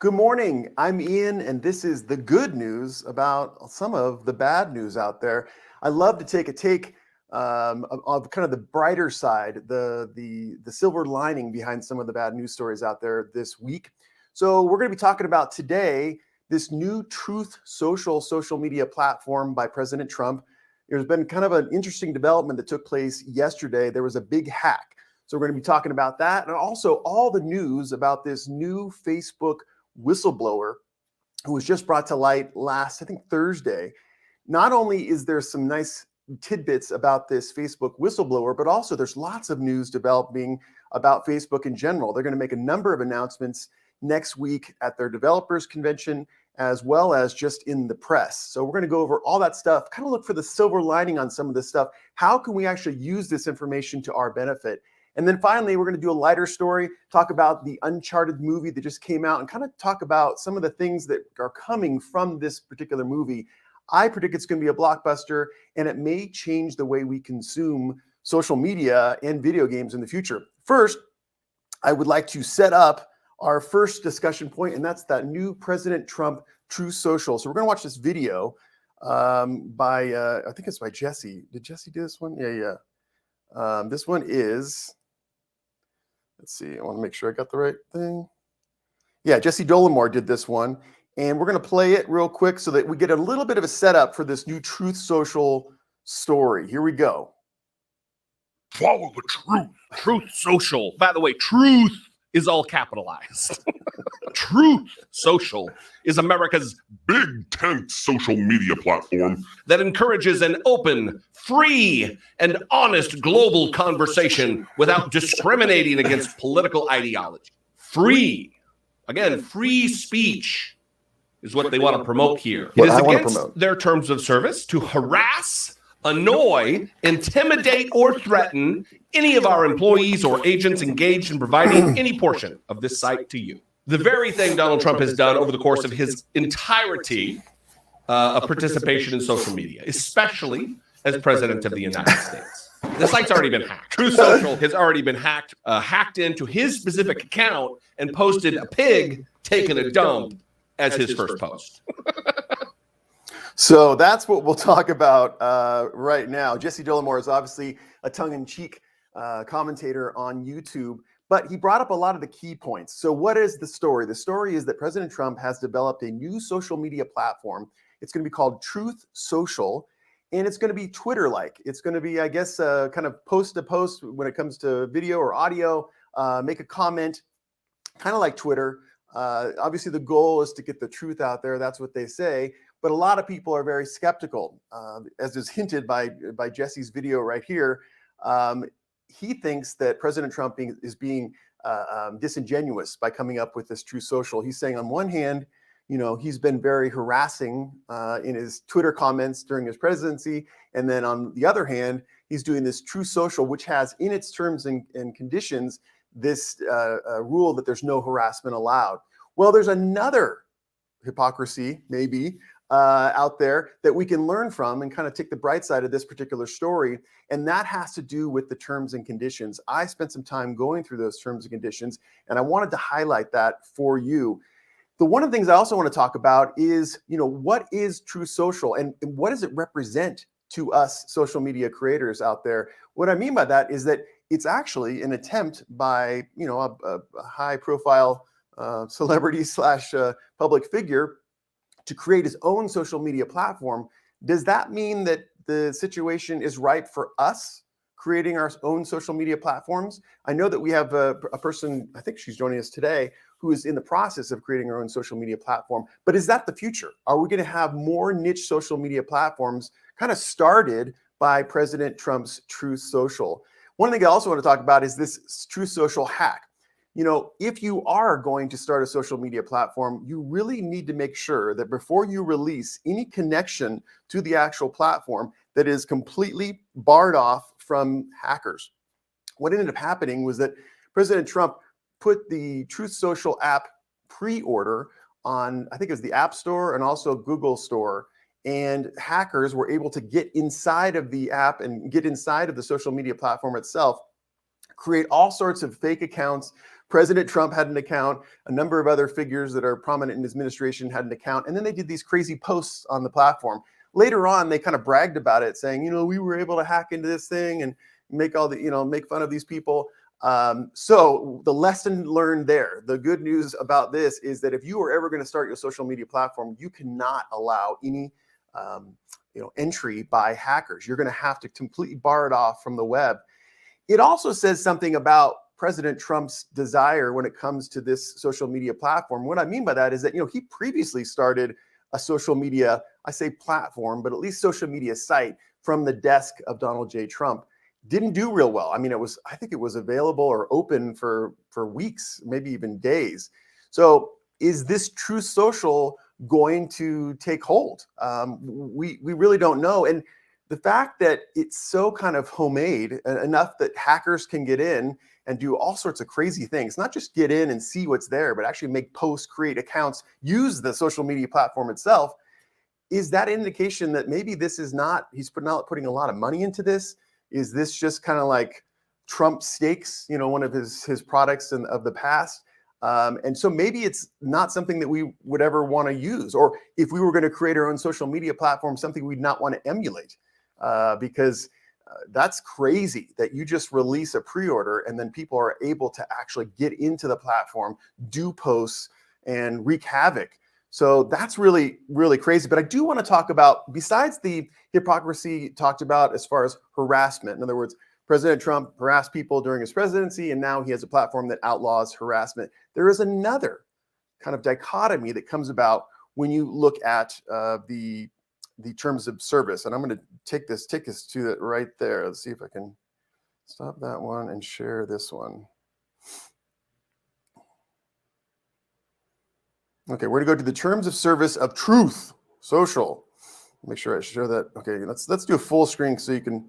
Good morning. I'm Ian, and this is the good news about some of the bad news out there. I love to take a take of kind of the brighter side, the silver lining behind some of the bad news stories out there this week. So we're going to be talking about today this new Truth social media platform by President Trump. There's been kind of an interesting development that took place yesterday. There was a big hack. So we're going to be talking about that, and also all the news about this new Facebook whistleblower who was just brought to light last, I think, Thursday. Not only is there some nice tidbits about this Facebook whistleblower, but also there's lots of news developing about Facebook in general. They're going to make a number of announcements next week at their developers convention, as well as just in the press. So we're going to go over all that stuff, kind of look for the silver lining on some of this stuff. How can we actually use this information to our benefit? And then finally, we're going to do a lighter story, talk about the Uncharted movie that just came out, and kind of talk about some of the things that are coming from this particular movie. I predict it's going to be a blockbuster, and it may change the way we consume social media and video games in the future. First, I would like to set up our first discussion point, and that's that new President Trump Truth Social. So we're going to watch this video by, I think it's by Jesse. Did Jesse do this one? Yeah. This one is... Let's see, I want to make sure I got the right thing. Yeah, Jesse Dollemore did this one. And we're going to play it real quick so that we get a little bit of a setup for this new Truth Social story. Here we go. Follow the truth. Truth Social. By the way, truth is all capitalized. Truth Social is America's big tent social media platform that encourages an open, free, and honest global conversation without discriminating against political ideology. Free. Again, free speech is what they want to promote here. It is against their terms of service to harass, annoy, intimidate, or threaten any of our employees or agents engaged in providing any portion of this site to you. The very thing Donald Trump has done over the course of his entirety of participation in social media, especially as president of the United States. The site's already been hacked. Truth Social has already been hacked into his specific account and posted a pig taking a dump as his first post. So that's what we'll talk about right now. Jesse Dollemore is obviously a tongue-in-cheek commentator on YouTube, but he brought up a lot of the key points. So what is the story? The story is that President Trump has developed a new social media platform. It's going to be called Truth Social, and it's going to be Twitter-like. It's going to be, I guess, kind of post to post when it comes to video or audio, make a comment, kind of like Twitter. Obviously, the goal is to get the truth out there. That's what they say. But a lot of people are very skeptical, as is hinted by Jesse's video right here. He thinks that President Trump is being disingenuous by coming up with this Truth Social. He's saying on one hand, you know, he's been very harassing in his Twitter comments during his presidency. And then on the other hand, he's doing this Truth Social, which has in its terms and conditions this rule that there's no harassment allowed. Well, there's another hypocrisy, maybe, out there that we can learn from and kind of take the bright side of this particular story. And that has to do with the terms and conditions. I spent some time going through those terms and conditions, and I wanted to highlight that for you. One of the things I also want to talk about is, you know, what is Truth Social and what does it represent to us social media creators out there? What I mean by that is that it's actually an attempt by, you know, a high profile celebrity slash public figure to create his own social media platform. Does that mean that the situation is ripe for us creating our own social media platforms? I know that we have a person, I think she's joining us today, who is in the process of creating her own social media platform. But is that the future? Are we going to have more niche social media platforms kind of started by President Trump's Truth Social? One thing I also want to talk about is this Truth Social hack. You know, if you are going to start a social media platform, you really need to make sure that before you release any connection to the actual platform, that is completely barred off from hackers. What ended up happening was that President Trump put the Truth Social app pre-order on, I think it was the App Store and also Google Store. And hackers were able to get inside of the app and get inside of the social media platform itself, create all sorts of fake accounts President Trump had an account. A number of other figures that are prominent in his administration had an account. And then they did these crazy posts on the platform. Later on, they kind of bragged about it, saying, we were able to hack into this thing and make all the, make fun of these people. So the lesson learned there, the good news about this is that if you are ever going to start your social media platform, you cannot allow any entry by hackers. You're going to have to completely bar it off from the web. It also says something about President Trump's desire when it comes to this social media platform. What I mean by that is that, he previously started a social media, I say platform, but at least social media site from the desk of Donald J. Trump. Didn't do real well. I mean, I think it was available or open for weeks, maybe even days. So is this Truth Social going to take hold? We really don't know. And the fact that it's so kind of homemade enough that hackers can get in and do all sorts of crazy things, not just get in and see what's there, but actually make posts, create accounts, use the social media platform itself, is that indication that maybe this is not, he's not putting a lot of money into this? Is this just kind of like Trump Steaks, one of his products of the past? And so maybe it's not something that we would ever want to use, or if we were going to create our own social media platform, something we'd not want to emulate, because that's crazy that you just release a pre-order and then people are able to actually get into the platform, do posts, and wreak havoc. So that's really, really crazy. But I do want to talk about, besides the hypocrisy talked about as far as harassment, in other words, President Trump harassed people during his presidency, and now he has a platform that outlaws harassment. There is another kind of dichotomy that comes about when you look at the terms of service. And I'm going to take us to it right there. Let's see if I can stop that one and share this one. Okay, we're going to go to the terms of service of Truth Social. Make sure I share that. Okay, let's do a full screen so you can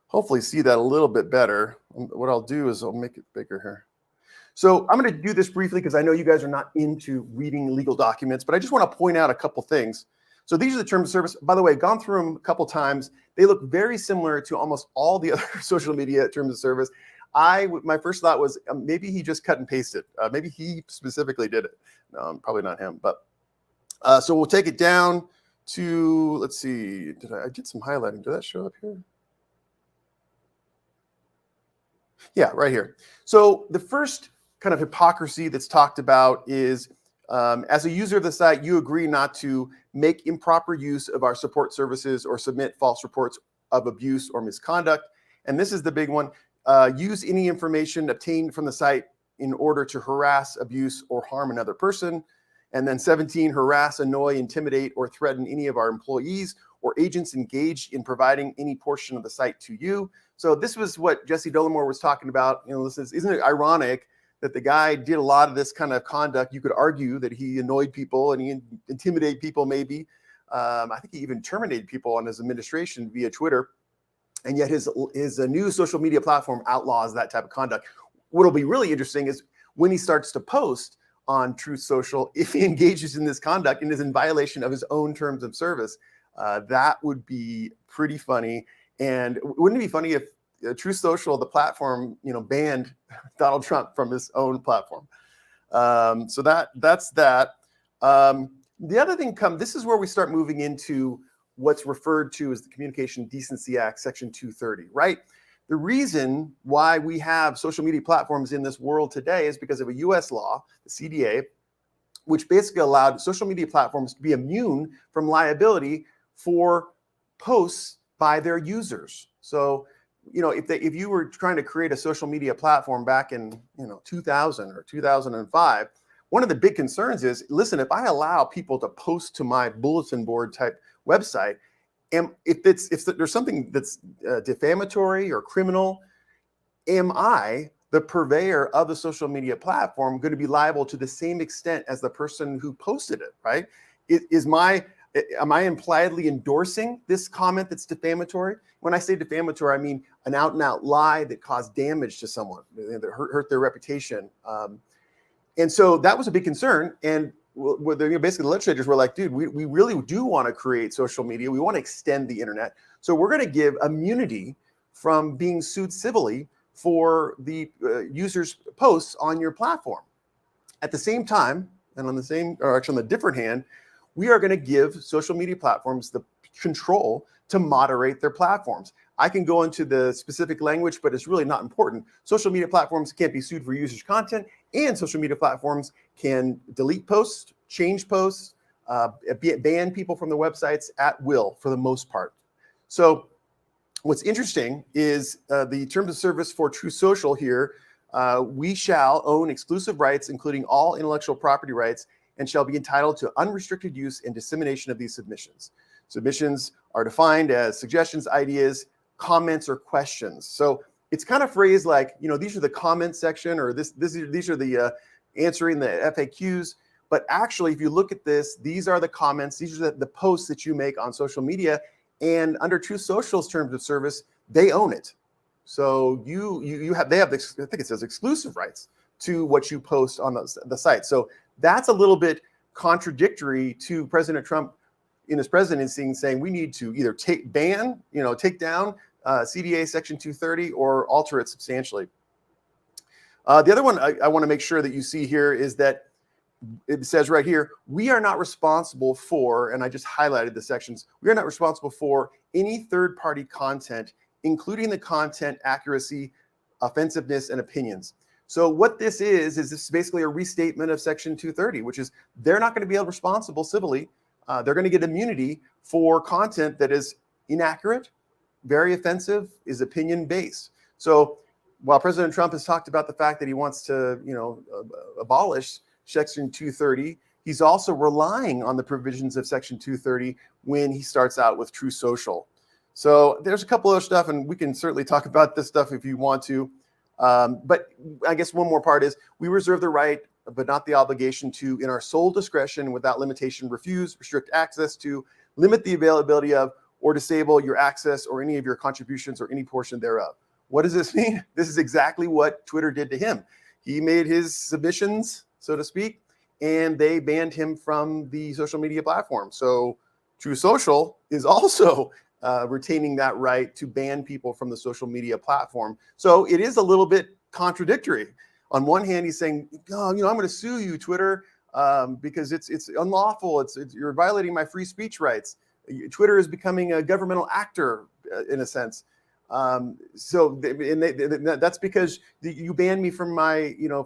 hopefully see that a little bit better. What I'll do is I'll make it bigger here. So I'm going to do this briefly because I know you guys are not into reading legal documents, but I just want to point out a couple things. So these are the terms of service. By the way, gone through them a couple times. They look very similar to almost all the other social media terms of service. My first thought was maybe he just cut and pasted. Maybe he specifically did it. No, probably not him. But so we'll take it down to, let's see, I did some highlighting. Did that show up here? Yeah, right here. So the first kind of hypocrisy that's talked about is, as a user of the site, you agree not to make improper use of our support services or submit false reports of abuse or misconduct. And this is the big one. Use any information obtained from the site in order to harass, abuse, or harm another person. And then 17, harass, annoy, intimidate, or threaten any of our employees or agents engaged in providing any portion of the site to you. So this was what Jesse Dollemore was talking about. Isn't it ironic that the guy did a lot of this kind of conduct? You could argue that he annoyed people and he intimidated people maybe. I think he even terminated people on his administration via Twitter. And yet his new social media platform outlaws that type of conduct. What'll be really interesting is when he starts to post on Truth Social, if he engages in this conduct and is in violation of his own terms of service, that would be pretty funny. And wouldn't it be funny if Truth Social, the platform, banned Donald Trump from his own platform? So that's that. The other thing this is where we start moving into what's referred to as the Communication Decency Act, Section 230, right? The reason why we have social media platforms in this world today is because of a US law, the CDA, which basically allowed social media platforms to be immune from liability for posts by their users. So, if you were trying to create a social media platform back in 2000 or 2005, one of the big concerns is, listen, if I allow people to post to my bulletin board type website, and if there's something that's defamatory or criminal, am I, the purveyor of the social media platform, going to be liable to the same extent as the person who posted it, right? Am I impliedly endorsing this comment that's defamatory? When I say defamatory, I mean an out and out lie that caused damage to someone, that hurt their reputation. And so that was a big concern. And basically the legislators were like, dude, we really do want to create social media. We want to extend the internet. So we're going to give immunity from being sued civilly for the users' posts on your platform. At the same time, and on the different hand, we are going to give social media platforms the control to moderate their platforms. I can go into the specific language, but it's really not important. Social media platforms can't be sued for users' content, and social media platforms can delete posts, change posts, ban people from the websites at will for the most part. So what's interesting is the terms of service for True Social here. We shall own exclusive rights, including all intellectual property rights, and shall be entitled to unrestricted use and dissemination of these submissions. Submissions are defined as suggestions, ideas, comments, or questions. So it's kind of phrased like, these are the comment section, or these are the answering the FAQs. But actually, if you look at this, these are the comments, these are the posts that you make on social media. And under True Social's terms of service, they own it. So they have I think it says exclusive rights to what you post on the site. So that's a little bit contradictory to President Trump in his presidency, saying we need to either take down CDA Section 230 or alter it substantially. The other one I want to make sure that you see here is that it says right here, we are not responsible for, and I just highlighted the sections, we are not responsible for any third-party content, including the content accuracy, offensiveness, and opinions. So what this is this is basically a restatement of Section 230, which is they're not going to be held responsible civilly. They're going to get immunity for content that is inaccurate, very offensive, is opinion-based. So while President Trump has talked about the fact that he wants to, abolish Section 230, he's also relying on the provisions of Section 230 when he starts out with True Social. So there's a couple other stuff, and we can certainly talk about this stuff if you want to. But I guess one more part is we reserve the right, but not the obligation to, in our sole discretion, without limitation, refuse, restrict access to, limit the availability of, or disable your access or any of your contributions or any portion thereof. What does this mean? This is exactly what Twitter did to him. He made his submissions, so to speak, and they banned him from the social media platform. So True Social is also retaining that right to ban people from the social media platform. So it is a little bit contradictory. On one hand, he's saying, I'm going to sue you, Twitter, because it's unlawful. You're violating my free speech rights. Twitter is becoming a governmental actor in a sense. That's because you banned me from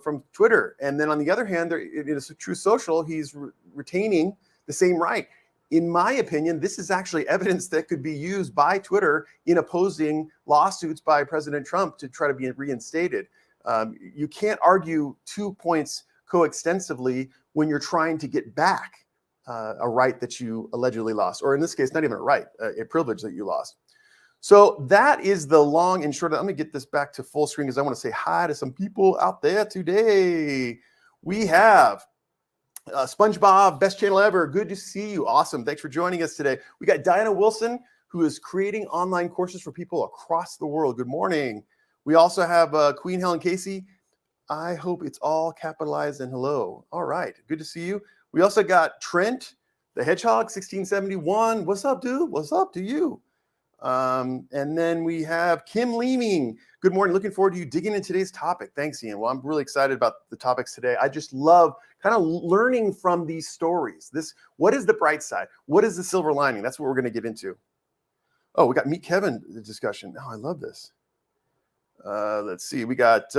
from Twitter. And then on the other hand, it is a True Social. He's retaining the same right. In my opinion, this is actually evidence that could be used by Twitter in opposing lawsuits by President Trump to try to be reinstated. You can't argue 2 points coextensively when you're trying to get back a right that you allegedly lost, or in this case, not even a right, a privilege that you lost. So that is the long and short. Let me get this back to full screen because I want to say hi to some people out there today. We have SpongeBob, best channel ever. Good to see you. Awesome. Thanks for joining us today. We got Diana Wilson, who is creating online courses for people across the world. Good morning. We also have Queen Helen Casey. I hope it's all capitalized and hello. All right. Good to see you. We also got Trent, the Hedgehog, 1671. What's up, dude? What's up to you? And then we have Kim Leeming. Good morning. Looking forward to you digging in today's topic. Thanks, Ian. Well, I'm really excited about the topics today. I just love kind of learning from these stories. What is the bright side? What is the silver lining? That's what we're going to get into. Oh, we got Meet Kevin discussion. Oh, I love this. Let's see. We got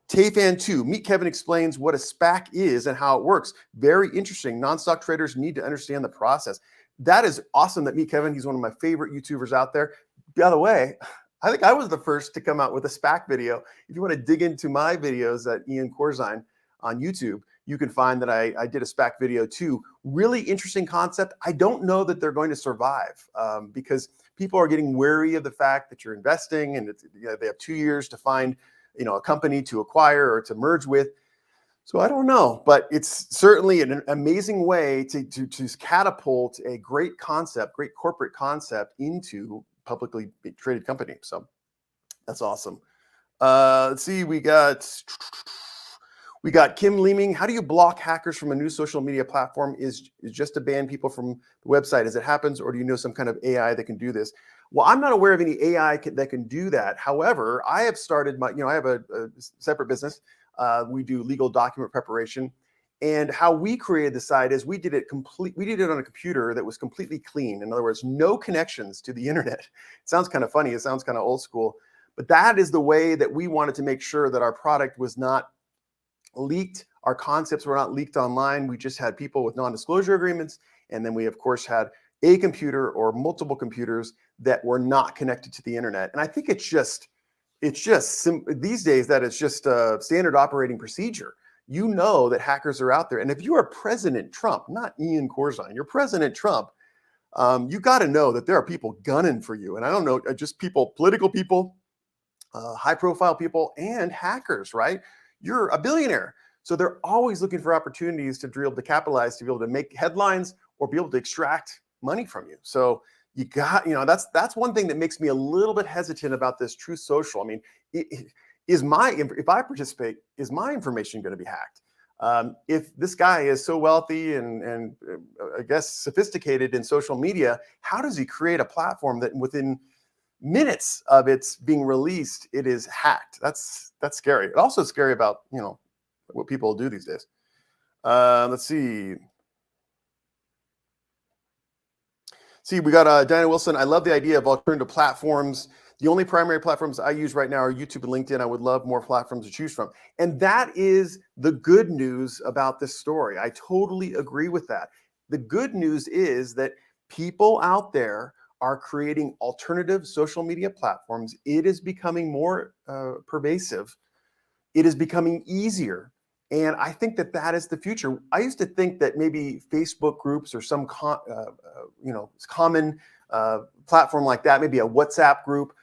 Tayfan2. Meet Kevin explains what a SPAC is and how it works. Very interesting. Non-stock traders need to understand the process. That is awesome that Meet Kevin, he's one of my favorite YouTubers out there. By the way, I think I was the first to come out with a SPAC video. If you want to dig into my videos at Ian Corzine on YouTube, you can find that I did a SPAC video too. Really interesting concept. I don't know that they're going to survive because people are getting wary of the fact that you're investing and they have 2 years to find a company to acquire or to merge with. So I don't know, but it's certainly an amazing way to catapult a great concept, great corporate concept into publicly traded company. So that's awesome. Let's see, we got Kim Leeming. How do you block hackers from a new social media platform? Is just to ban people from the website as it happens, or do you know some kind of AI that can do this? Well, I'm not aware of any AI that can do that. However, I have started I have a separate business. We do legal document preparation. And how we created the site is we did it on a computer that was completely clean. In other words, no connections to the internet. It sounds kind of funny. It sounds kind of old school. But that is the way that we wanted to make sure that our product was not leaked. Our concepts were not leaked online. We just had people with non-disclosure agreements. And then we, of course, had a computer or multiple computers that were not connected to the internet. And I think these days that it's just a standard operating procedure. You know that hackers are out there. And if you are President Trump, not Ian Corzine, you're President Trump, you got to know that there are people gunning for you. And I don't know, just people, political people, high profile people, and hackers, right? You're a billionaire. So they're always looking for opportunities to be able to capitalize, to be able to make headlines or be able to extract money from you. So you got, that's one thing that makes me a little bit hesitant about this Truth Social. I mean, if I participate, is my information going to be hacked? If this guy is so wealthy and I guess sophisticated in social media, how does he create a platform that within minutes of its being released, it is hacked? That's scary. It's also scary about what people do these days. Let's see. We got Diana Wilson. I love the idea of alternative platforms. The only primary platforms I use right now are YouTube and LinkedIn. I would love more platforms to choose from. And that is the good news about this story. I totally agree with that. The good news is that people out there are creating alternative social media platforms. It is becoming more pervasive. It is becoming easier. And I think that is the future. I used to think that maybe Facebook groups or some common platform like that, maybe a WhatsApp group,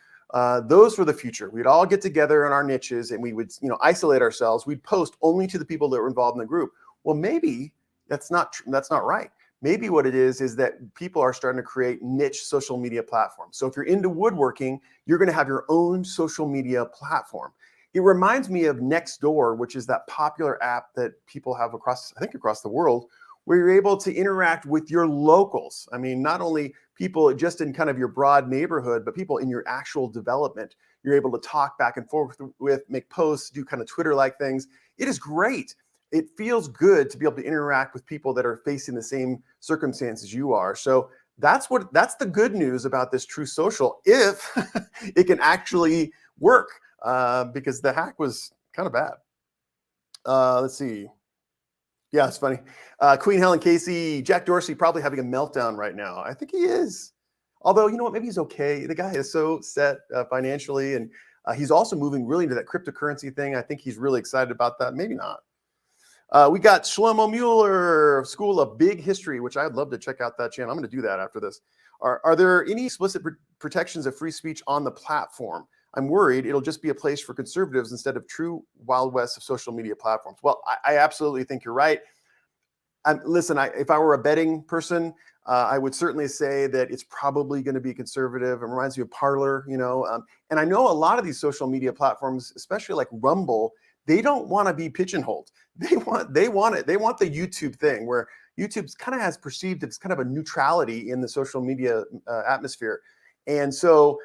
those were the future. We'd all get together in our niches and we would isolate ourselves. We'd post only to the people that were involved in the group. Well, maybe that's not right. Maybe what it is that people are starting to create niche social media platforms. So if you're into woodworking, you're going to have your own social media platform. It reminds me of Nextdoor, which is that popular app that people have across the world, where you're able to interact with your locals. I mean, not only people just in kind of your broad neighborhood, but people in your actual development. You're able to talk back and forth with, make posts, do kind of Twitter-like things. It is great. It feels good to be able to interact with people that are facing the same circumstances you are. So that's the good news about this Truth Social, if it can actually work. Because the hack was kind of bad. Let's see. Yeah, it's funny. Queen Helen Casey, Jack Dorsey probably having a meltdown right now. I think he is. Although, you know what? Maybe he's okay. The guy is so set financially, and he's also moving really into that cryptocurrency thing. I think he's really excited about that. Maybe not. We got Shlomo Mueller, School of Big History, which I'd love to check out that channel. I'm going to do that after this. Are there any explicit protections of free speech on the platform? I'm worried it'll just be a place for conservatives instead of true Wild West of social media platforms. Well, I absolutely think you're right. Listen, if I were a betting person, I would certainly say that it's probably going to be conservative. It reminds me of Parler, and I know a lot of these social media platforms, especially like Rumble, they don't want to be pigeonholed. They want the YouTube thing, where YouTube kind of has perceived it's kind of a neutrality in the social media atmosphere. And so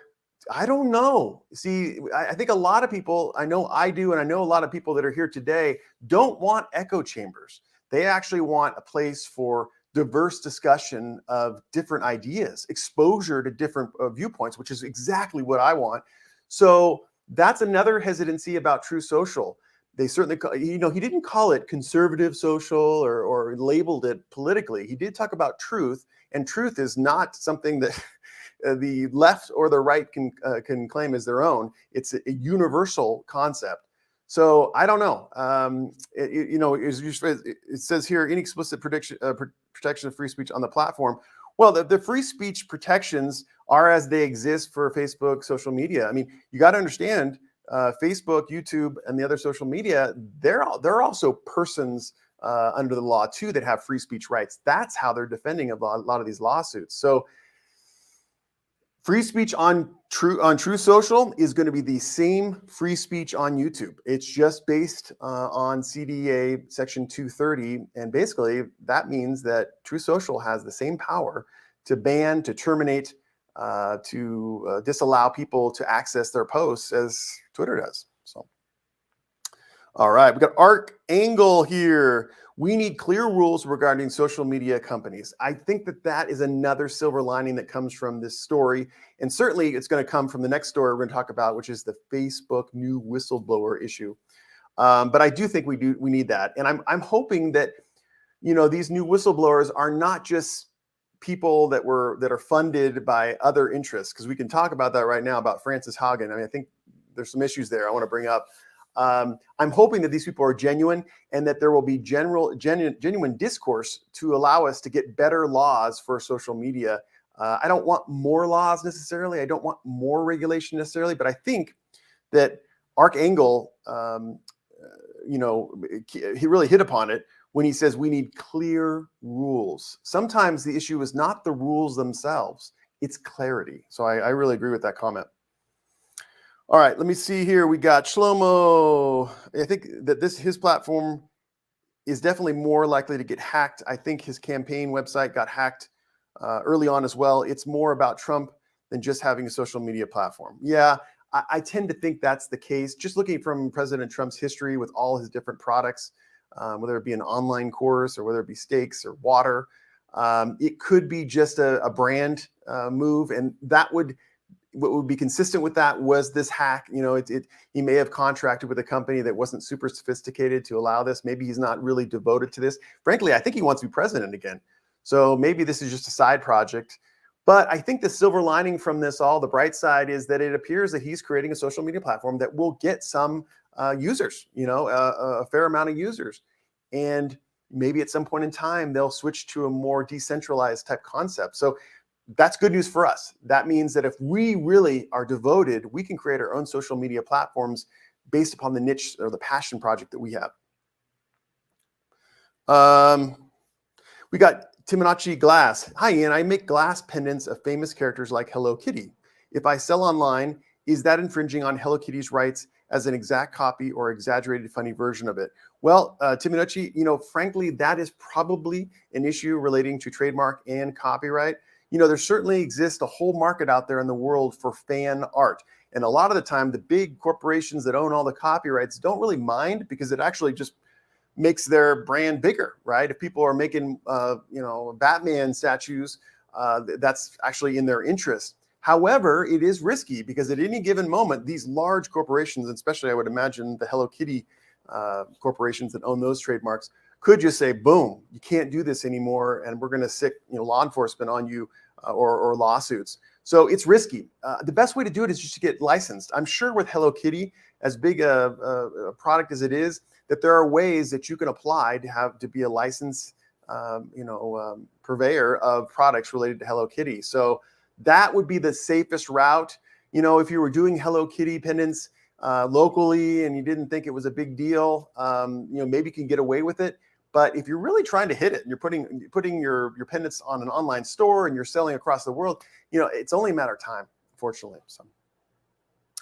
I don't know. See, I think a lot of people, I know I do, and I know a lot of people that are here today don't want echo chambers. They actually want a place for diverse discussion of different ideas, exposure to different viewpoints, which is exactly what I want. So that's another hesitancy about Truth Social. They certainly, he didn't call it conservative social or labeled it politically. He did talk about truth, and truth is not something that the left or the right can claim as their own. It's a universal concept. So I don't know. It says here, any explicit protection of free speech on the platform. Well, the free speech protections are as they exist for Facebook, social media. I mean, you got to understand, Facebook, YouTube, and the other social media, they're also persons under the law too that have free speech rights. That's how they're defending a lot of these lawsuits. So free speech on Truth Social is going to be the same free speech on YouTube. It's just based on CDA Section 230, and basically that means that Truth Social has the same power to ban, to terminate to disallow people to access their posts as Twitter does. So, all right, we got Arc Angle here. We need clear rules regarding social media companies. I think that is another silver lining that comes from this story. And certainly it's going to come from the next story we're going to talk about, which is the Facebook new whistleblower issue. But I do think we need that. And I'm hoping that, these new whistleblowers are not just people that are funded by other interests, because we can talk about that right now about Frances Haugen. I mean, I think there's some issues there I want to bring up. I'm hoping that these people are genuine and that there will be genuine discourse to allow us to get better laws for social media. I don't want more laws necessarily. I don't want more regulation necessarily, but I think that Arc Angle, he really hit upon it when he says we need clear rules. Sometimes the issue is not the rules themselves, it's clarity. So I really agree with that comment. All right, let me see here. We got Shlomo. I think that his platform is definitely more likely to get hacked. I think his campaign website got hacked early on as well. It's more about Trump than just having a social media platform. Yeah, I tend to think that's the case. Just looking from President Trump's history with all his different products, whether it be an online course or whether it be steaks or water, it could be just a brand move, and what would be consistent with that was this hack. He may have contracted with a company that wasn't super sophisticated to allow this. Maybe he's not really devoted to this. Frankly, I think he wants to be president again. So maybe this is just a side project. But I think the silver lining from this all, the bright side, is that it appears that he's creating a social media platform that will get some users, a fair amount of users. And maybe at some point in time, they'll switch to a more decentralized type concept. So that's good news for us. That means that if we really are devoted, we can create our own social media platforms based upon the niche or the passion project that we have. We got Timonachi Glass. Hi, Ian. I make glass pendants of famous characters like Hello Kitty. If I sell online, is that infringing on Hello Kitty's rights as an exact copy or exaggerated funny version of it? Well, Timonachi, frankly, that is probably an issue relating to trademark and copyright. There certainly exists a whole market out there in the world for fan art. And a lot of the time, the big corporations that own all the copyrights don't really mind, because it actually just makes their brand bigger, right? If people are making, Batman statues, that's actually in their interest. However, it is risky, because at any given moment, these large corporations, especially I would imagine the Hello Kitty corporations that own those trademarks, could just say, boom, you can't do this anymore, and we're going to sick law enforcement on you or lawsuits. So it's risky. The best way to do it is just to get licensed. I'm sure with Hello Kitty, as big a product as it is, that there are ways that you can apply to be a licensed purveyor of products related to Hello Kitty. So that would be the safest route. If you were doing Hello Kitty pendants locally and you didn't think it was a big deal, maybe you can get away with it. But if you're really trying to hit it and you're putting your pendants on an online store and you're selling across the world, it's only a matter of time, unfortunately. So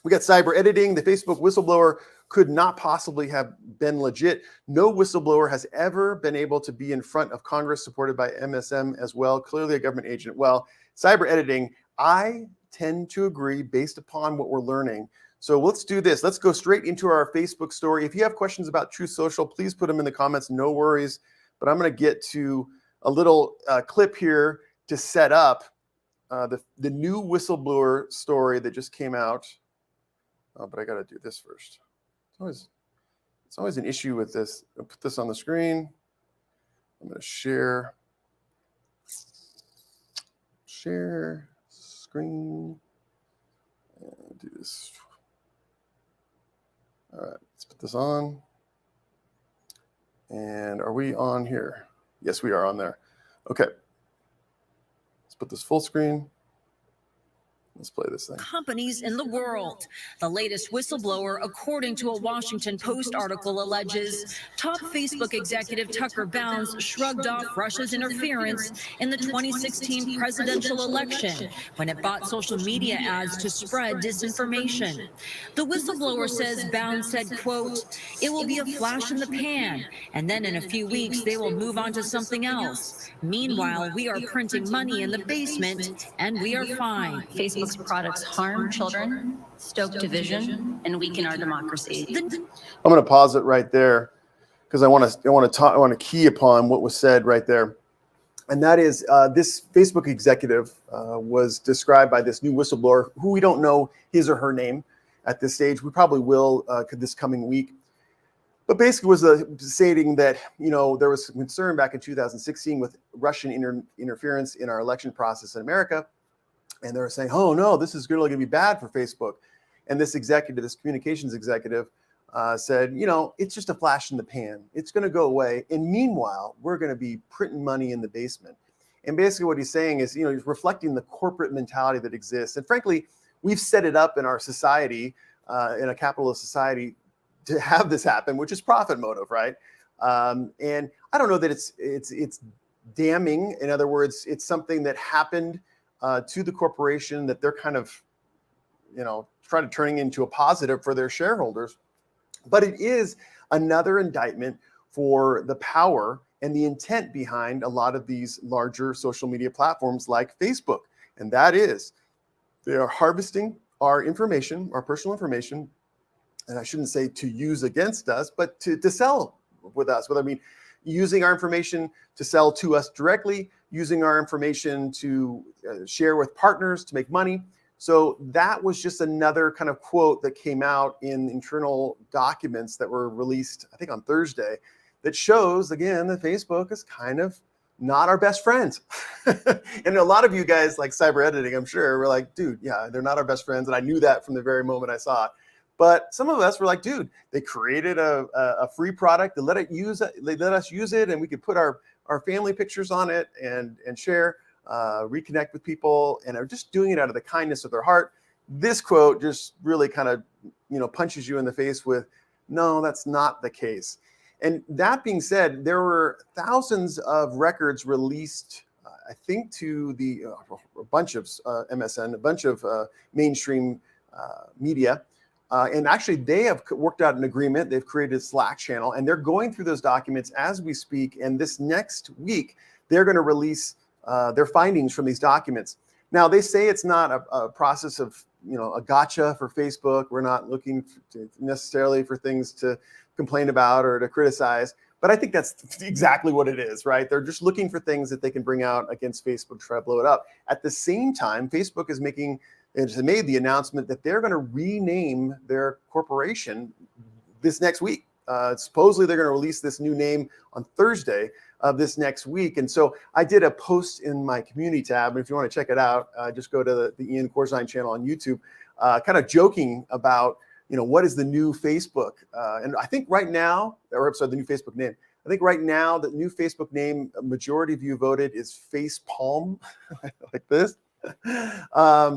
we got cyber editing. The Facebook whistleblower could not possibly have been legit. No whistleblower has ever been able to be in front of Congress, supported by MSM as well. Clearly a government agent. Well, cyber editing, I tend to agree based upon what we're learning. So let's do this. Let's go straight into our Facebook story. If you have questions about Truth Social, please put them in the comments. No worries. But I'm going to get to a little clip here to set up the new whistleblower story that just came out. But I got to do this first. It's always an issue with this. I'll put this on the screen. I'm going to share screen and do this. All right, let's put this on. And are we on here? Yes, we are on there. Okay. Let's put this full screen. Let's play this thing. Companies in the world. The latest whistleblower, according to a Washington Post article, alleges top Facebook executive Tucker Bounds shrugged off Russia's interference in the 2016 presidential election when it bought social media ads to spread disinformation. The whistleblower says Bounds said, quote, "It will be a flash in the pan, and then in a few weeks they will move on to something else. Meanwhile, we are printing money in the basement, and we are fine." Facebook's products harm children, stoke division, and weaken our democracy. I'm going to pause it right there because I want to key upon what was said right there, and that is this Facebook executive was described by this new whistleblower, who we don't know his or her name at this stage. We probably will this coming week. But basically was stating that, you know, there was some concern back in 2016 with Russian interference in our election process in America. And they were saying, oh, no, this is going to be bad for Facebook. And this executive, this communications executive said, you know, it's just a flash in the pan. It's going to go away. And meanwhile, we're going to be printing money in the basement. And basically what he's saying is, you know, he's reflecting the corporate mentality that exists. And frankly, we've set it up in our society, in a capitalist society, to have this happen, which is profit motive, right? And I don't know that it's damning. In other words, it's something that happened to the corporation that they're kind of, you know, trying to turn into a positive for their shareholders. But it is another indictment for the power and the intent behind a lot of these larger social media platforms like Facebook. And that is, they are harvesting our information, our personal information, and I shouldn't say to use against us, but to sell with us. Whether I mean using our information to sell to us directly, using our information to share with partners to make money. So that was just another kind of quote that came out in internal documents that were released, I think on Thursday, that shows, again, that Facebook is kind of not our best friends. And a lot of you guys like cyber editing, I'm sure, were like, dude, yeah, they're not our best friends. And I knew that from the very moment I saw it. But some of us were like, dude, they created a free product. They let us use it, and we could put our family pictures on it and share, reconnect with people, and are just doing it out of the kindness of their heart. This quote just really kind of, you know, punches you in the face with, no, that's not the case. And that being said, there were thousands of records released, I think, to a bunch of MSN, a bunch of mainstream media. And actually, they have worked out an agreement. They've created a Slack channel, and they're going through those documents as we speak. And this next week, they're going to release their findings from these documents. Now, they say it's not a process of, you know, a gotcha for Facebook. We're not looking necessarily for things to complain about or to criticize. But I think that's exactly what it is, right? They're just looking for things that they can bring out against Facebook to try to blow it up. At the same time, Facebook is made the announcement that they're going to rename their corporation this next week. Supposedly they're going to release this new name on Thursday of this next week. And so I did a post in my community tab. And if you want to check it out, just go to the Ian Corzine channel on YouTube, kind of joking about, you know, what is the new Facebook? And I think right now, the new Facebook name. I think right now the new Facebook name, a majority of you voted, is Face Palm, like this.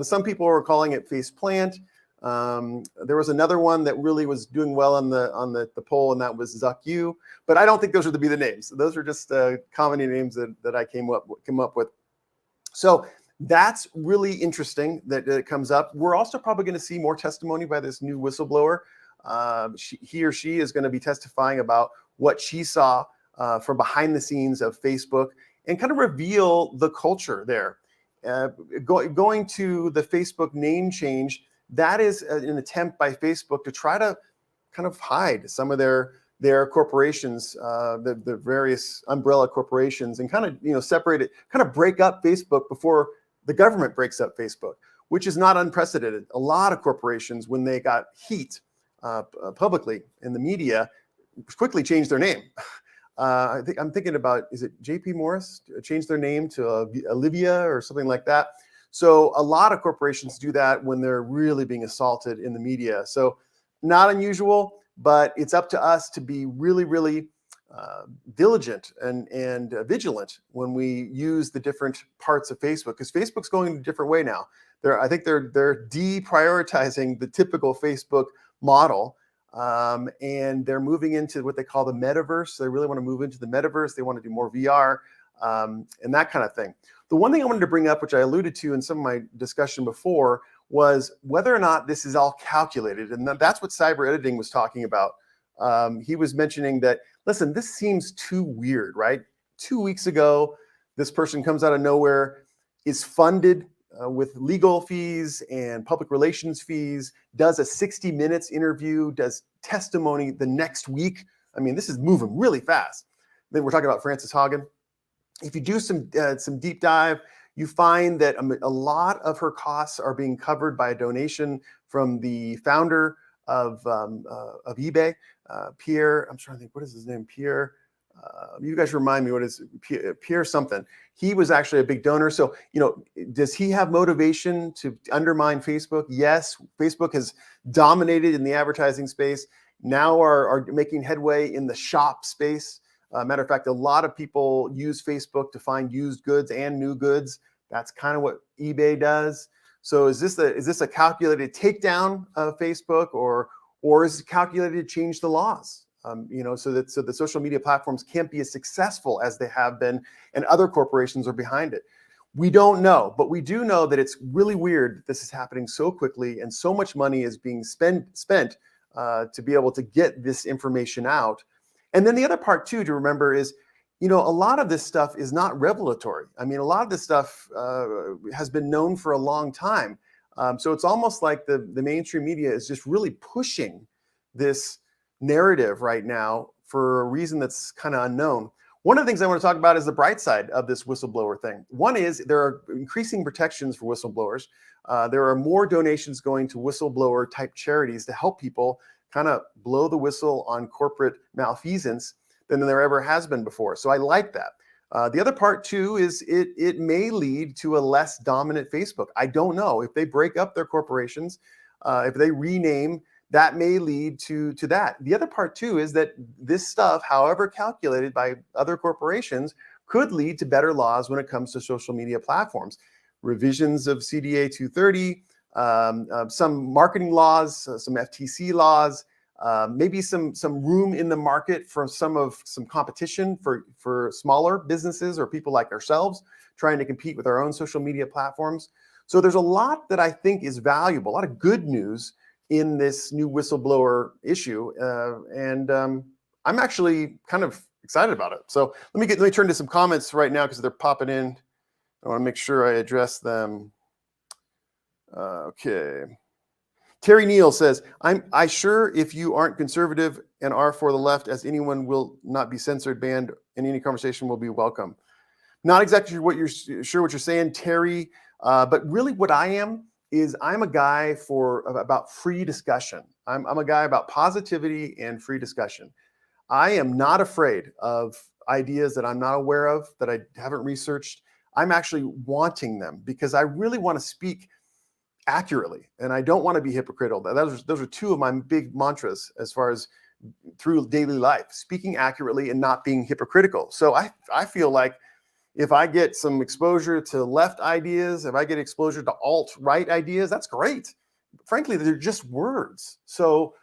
Some people were calling it Face Plant. There was another one that really was doing well on the poll, and that was Zuck You. But I don't think those are to be the names. Those are just comedy names that I came up with. So that's really interesting that it comes up. We're also probably going to see more testimony by this new whistleblower. He or she is going to be testifying about what she saw from behind the scenes of Facebook and kind of reveal the culture there. Going to the Facebook name change, that is an attempt by Facebook to try to kind of hide some of their corporations, the various umbrella corporations, and kind of, you know, separate it, kind of break up Facebook before the government breaks up Facebook, which is not unprecedented. A lot of corporations, when they got heat publicly in the media, quickly changed their name. I'm thinking about, is it JP Morris changed their name to Olivia or something like that? So a lot of corporations do that when they're really being assaulted in the media. So not unusual, but it's up to us to be really, really diligent and vigilant when we use the different parts of Facebook, because Facebook's going a different way now. I think they're deprioritizing the typical Facebook model, and they're moving into what they call the metaverse. They really want to move into the metaverse. They want to do more VR and that kind of thing. The one thing I wanted to bring up, which I alluded to in some of my discussion before, was whether or not this is all calculated, and that's what cyber editing was talking about. He was mentioning that, listen, this seems too weird, right? 2 weeks ago, this person comes out of nowhere, is funded with legal fees and public relations fees, does a 60 minutes interview, does testimony the next week. I mean, this is moving really fast. Then we're talking about Frances Haugen. If you do some deep dive, you find that a lot of her costs are being covered by a donation from the founder of eBay, Pierre. I'm trying to think, what is his name? Pierre. You guys remind me, what is Pierre something? He was actually a big donor. So, does he have motivation to undermine Facebook? Yes. Facebook has dominated in the advertising space. Now are making headway in the shop space. Matter of fact, a lot of people use Facebook to find used goods and new goods. That's kind of what eBay does. So is this a calculated takedown of Facebook, or is it calculated to change the laws? So the social media platforms can't be as successful as they have been, and other corporations are behind it. We don't know, but we do know that it's really weird that this is happening so quickly, and so much money is being spent to be able to get this information out. And then the other part too to remember is, a lot of this stuff is not revelatory. I mean, a lot of this stuff has been known for a long time. So it's almost like the mainstream media is just really pushing this narrative right now for a reason that's kind of unknown. One of the things I want to talk about is the bright side of this whistleblower thing. One is there are increasing protections for whistleblowers. There are more donations going to whistleblower type charities to help people kind of blow the whistle on corporate malfeasance than there ever has been before. So I like that. The other part too is it may lead to a less dominant Facebook. I don't know if they break up their corporations, if they rename, that may lead to that. The other part too is that this stuff, however calculated by other corporations, could lead to better laws when it comes to social media platforms. Revisions of CDA 230, some marketing laws, some FTC laws, maybe some room in the market for some competition for smaller businesses or people like ourselves trying to compete with our own social media platforms. So there's a lot that I think is valuable, a lot of good news in this new whistleblower issue, and I'm actually kind of excited about it. So let me turn to some comments right now because they're popping in. I want to make sure I address them. Okay. Terry Neal says, I sure if you aren't conservative and are for the left, as anyone will not be censored, banned, and any conversation will be welcome. Not exactly what you're saying, Terry, but really what I am is I'm a guy about free discussion. I'm a guy about positivity and free discussion. I am not afraid of ideas that I'm not aware of, that I haven't researched. I'm actually wanting them because I really want to speak accurately, and I don't want to be hypocritical. Those are two of my big mantras as far as through daily life: speaking accurately and not being hypocritical. So I feel like if I get some exposure to left ideas, if I get exposure to alt-right ideas, that's great. Frankly, they're just words, so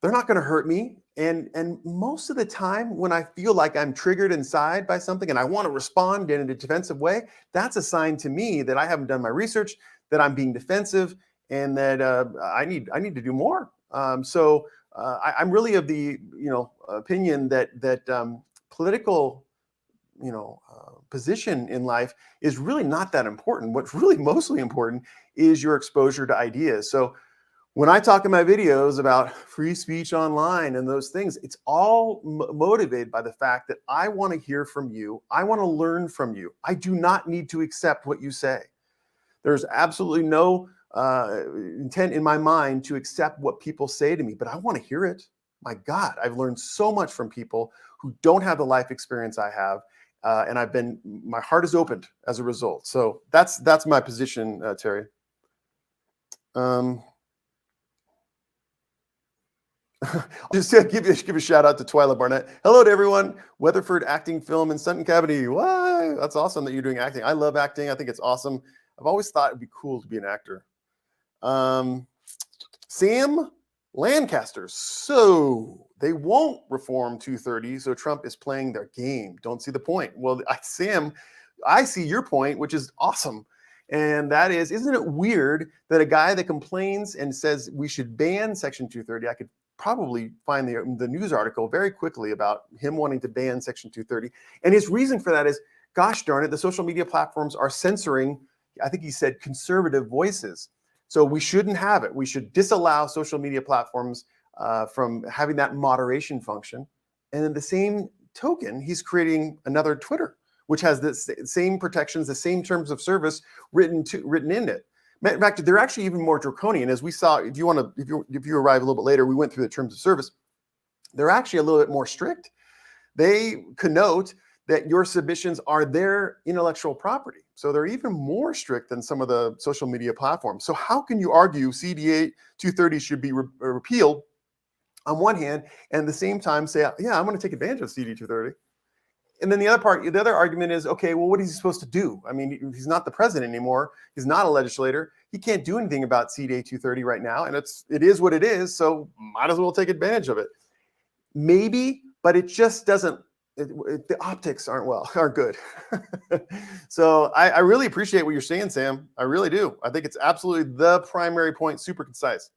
they're not going to hurt me. And most of the time, when I feel like I'm triggered inside by something and I want to respond in a defensive way, that's a sign to me that I haven't done my research, that I'm being defensive, and that I need to do more. I'm really of the opinion that political position in life is really not that important. What's really mostly important is your exposure to ideas. So when I talk in my videos about free speech online and those things, it's all motivated by the fact that I want to hear from you. I want to learn from you. I do not need to accept what you say. There's absolutely no intent in my mind to accept what people say to me, but I want to hear it. My God, I've learned so much from people who don't have the life experience I have, and my heart is opened as a result. So that's my position, Terry. Just give a shout out to Twyla Barnett. Hello to everyone. Weatherford Acting Film in Sutton County. What? That's awesome that you're doing acting. I love acting. I think it's awesome. I've always thought it'd be cool to be an actor. Sam Lancaster. So they won't reform 230. So Trump is playing their game. Don't see the point. Well, Sam, I see your point, which is awesome. And that is, isn't it weird that a guy that complains and says we should ban Section 230, I could probably find the news article very quickly about him wanting to ban Section 230. And his reason for that is, gosh darn it, the social media platforms are censoring, I think he said, conservative voices. So we shouldn't have it. We should disallow social media platforms from having that moderation function. And in the same token, he's creating another Twitter, which has the same protections, the same terms of service written in it. In fact, they're actually even more draconian, as we saw. If you arrive a little bit later, we went through the terms of service. They're actually a little bit more strict. They connote that your submissions are their intellectual property. So they're even more strict than some of the social media platforms. So how can you argue CDA 230 should be repealed on one hand, and at the same time say, yeah, I'm going to take advantage of CD 230? And then the other argument is, okay, well, what is he supposed to do? I mean, he's not the president anymore. He's not a legislator. He can't do anything about CDA 230 right now. And it is what it is. So might as well take advantage of it. Maybe, but it just doesn't, the optics aren't good. So I really appreciate what you're saying, Sam. I really do. I think it's absolutely the primary point, super concise.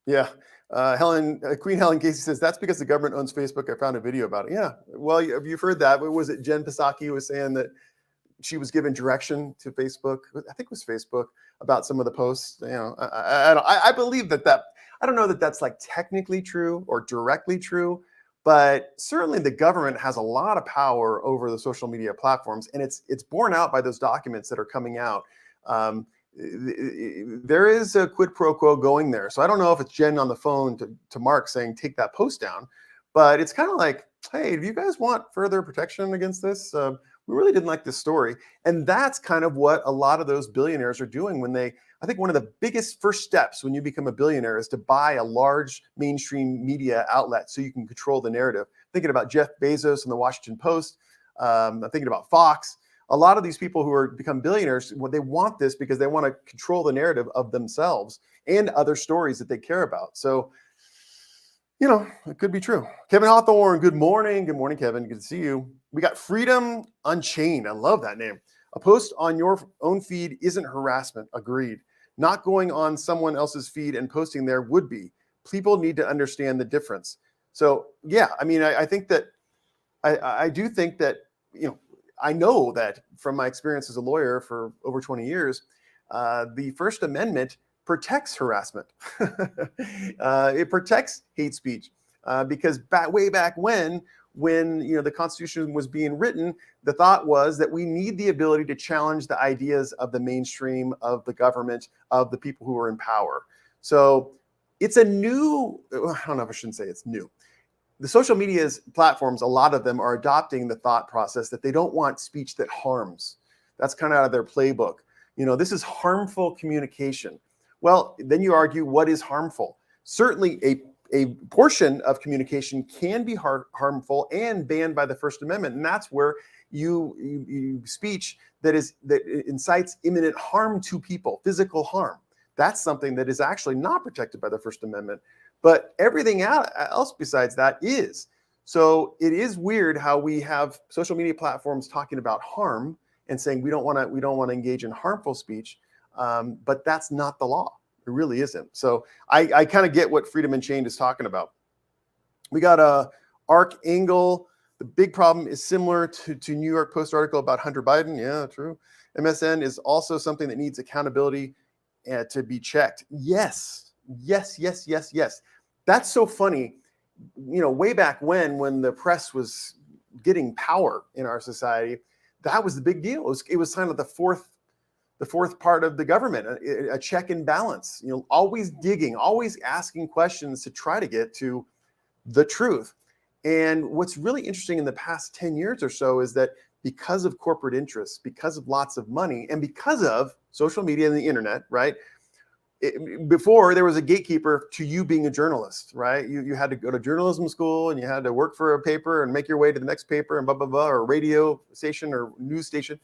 Yeah. Queen Helen Casey says, that's because the government owns Facebook. I found a video about it. Yeah. Well, you've heard that. What was it? Jen Psaki was saying that she was given direction to Facebook. I think it was Facebook about some of the posts. I believe that I don't know that that's like technically true or directly true, but certainly the government has a lot of power over the social media platforms, and it's borne out by those documents that are coming out. There is a quid pro quo going there. So I don't know if it's Jen on the phone to Mark saying, take that post down, but it's kind of like, hey, do you guys want further protection against this? We really didn't like this story. And that's kind of what a lot of those billionaires are doing when I think one of the biggest first steps when you become a billionaire is to buy a large mainstream media outlet so you can control the narrative. Thinking about Jeff Bezos and the Washington Post. I'm thinking about Fox. A lot of these people who are become billionaires, they want this because they want to control the narrative of themselves and other stories that they care about. So, it could be true. Kevin Hawthorne, good morning. Good morning, Kevin. Good to see you. We got Freedom Unchained. I love that name. A post on your own feed isn't harassment. Agreed. Not going on someone else's feed and posting there would be. People need to understand the difference. So, yeah, I mean, I think that I do think that, I know that from my experience as a lawyer for over 20 years, the First Amendment protects harassment. It protects hate speech because way back when the Constitution was being written, the thought was that we need the ability to challenge the ideas of the mainstream, of the government, of the people who are in power. So it's I don't know if I shouldn't say it's new. The social media platforms, a lot of them are adopting the thought process that they don't want speech that harms. That's kind of out of their playbook. This is harmful communication. Well, then you argue, what is harmful? Certainly a portion of communication can be harmful and banned by the First Amendment. And that's where you speech that incites imminent harm to people, physical harm. That's something that is actually not protected by the First Amendment. But everything else besides that is. So it is weird how we have social media platforms talking about harm and saying we don't want to engage in harmful speech, but that's not the law. It really isn't. So I kind of get what Freedom Unchained is talking about. We got a Arc Angle. The big problem is similar to New York Post article about Hunter Biden. Yeah, true. MSN is also something that needs accountability to be checked. Yes. That's so funny. Way back when the press was getting power in our society, that was the big deal. It was kind of the fourth part of the government, a check and balance. Always digging, always asking questions to try to get to the truth. And what's really interesting in the past 10 years or so is that because of corporate interests, because of lots of money, and because of social media and the internet, right? before there was a gatekeeper to you being a journalist, right? You had to go to journalism school and you had to work for a paper and make your way to the next paper and blah, blah, blah, or a radio station or news station.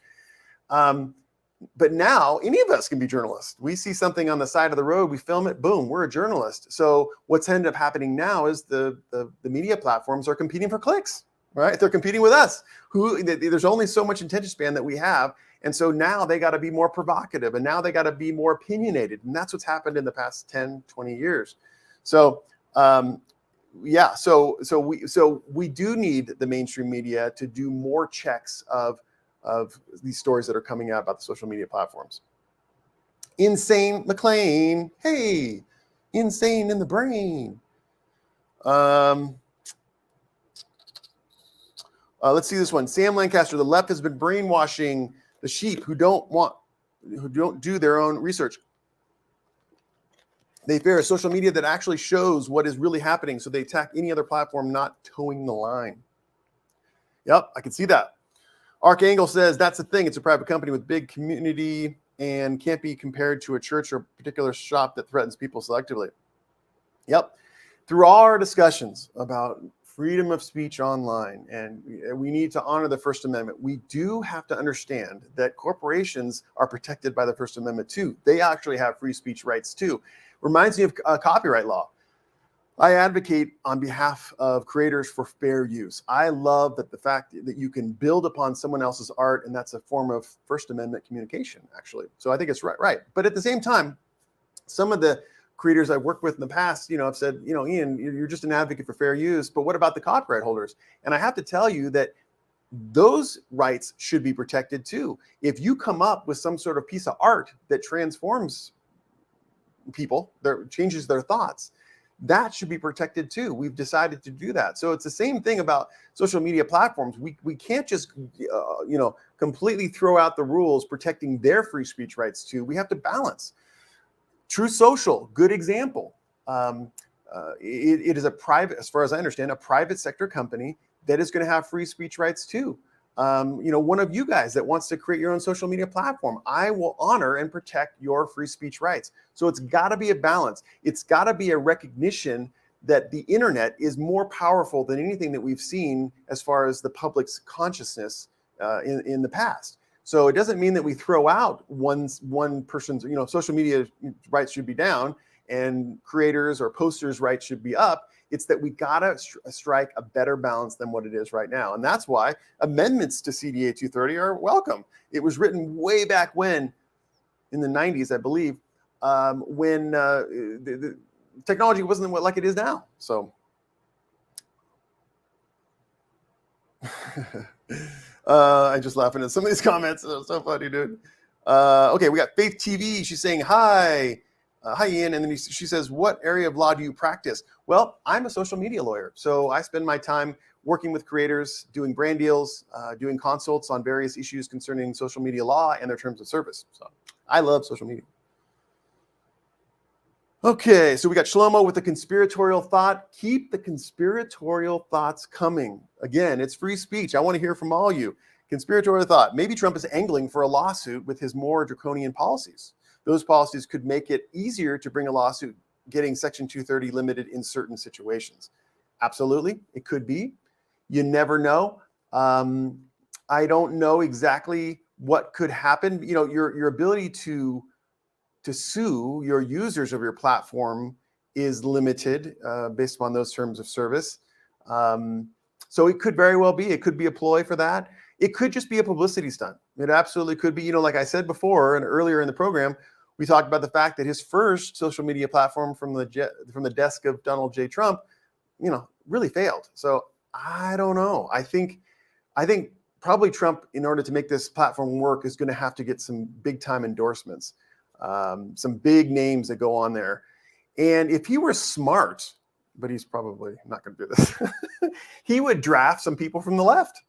But now any of us can be journalists. We see something on the side of the road, we film it, boom, we're a journalist. So what's ended up happening now is the media platforms are competing for clicks, right? They're competing with us. There's only so much attention span that we have. And so now they got to be more provocative, and now they got to be more opinionated. And that's what's happened in the past 10, 20 years. So, yeah, so we do need the mainstream media to do more checks of these stories that are coming out about the social media platforms. Insane McLean, hey, insane in the brain. Let's see this one. Sam Lancaster, the left has been brainwashing the sheep who don't do their own research. They fear a social media that actually shows what is really happening, so they attack any other platform not towing the line. Yep, I can see that. Archangel says that's the thing. It's a private company with big community and can't be compared to a church or particular shop that threatens people selectively. Yep. Through all our discussions about freedom of speech online, and we need to honor the First Amendment, we do have to understand that corporations are protected by the First Amendment too. They actually have free speech rights too. Reminds me of copyright law. I advocate on behalf of creators for fair use. I love that the fact that you can build upon someone else's art, and that's a form of First Amendment communication, actually. So I think it's right. But at the same time, some of the creators I've worked with in the past, have said, Ian, you're just an advocate for fair use, but what about the copyright holders? And I have to tell you that those rights should be protected too. If you come up with some sort of piece of art that transforms people, that changes their thoughts, that should be protected too. We've decided to do that. So it's the same thing about social media platforms. We can't just, completely throw out the rules protecting their free speech rights too. We have to balance. Truth Social, good example. It is a private, as far as I understand, a private sector company that is going to have free speech rights too. One of you guys that wants to create your own social media platform, I will honor and protect your free speech rights. So it's got to be a balance. It's got to be a recognition that the internet is more powerful than anything that we've seen as far as the public's consciousness in the past. So it doesn't mean that we throw out one person's, social media rights should be down and creators or posters' rights should be up. It's that we gotta strike a better balance than what it is right now. And that's why amendments to CDA 230 are welcome. It was written way back when, in the 90s, I believe, when the technology wasn't like it is now. So I'm just laughing at some of these comments. They're so funny, dude. Okay, we got Faith TV. She's saying, hi. Hi, Ian. And then she says, what area of law do you practice? Well, I'm a social media lawyer. So I spend my time working with creators, doing brand deals, doing consults on various issues concerning social media law and their terms of service. So I love social media. Okay, so we got Shlomo with the conspiratorial thought. Keep the conspiratorial thoughts coming. Again, it's free speech. I want to hear from all you. Conspiratorial thought. Maybe Trump is angling for a lawsuit with his more draconian policies. Those policies could make it easier to bring a lawsuit getting Section 230 limited in certain situations. Absolutely, it could be. You never know. I don't know exactly what could happen. Your ability to sue your users of your platform is limited based upon those terms of service. So it could very well be. It could be a ploy for that. It could just be a publicity stunt. It absolutely could be. Like I said before and earlier in the program, we talked about the fact that his first social media platform from the desk of Donald J. Trump, really failed. So I don't know. I think probably Trump, in order to make this platform work, is going to have to get some big time endorsements, some big names that go on there. And if he were smart, but he's probably not going to do this, he would draft some people from the left.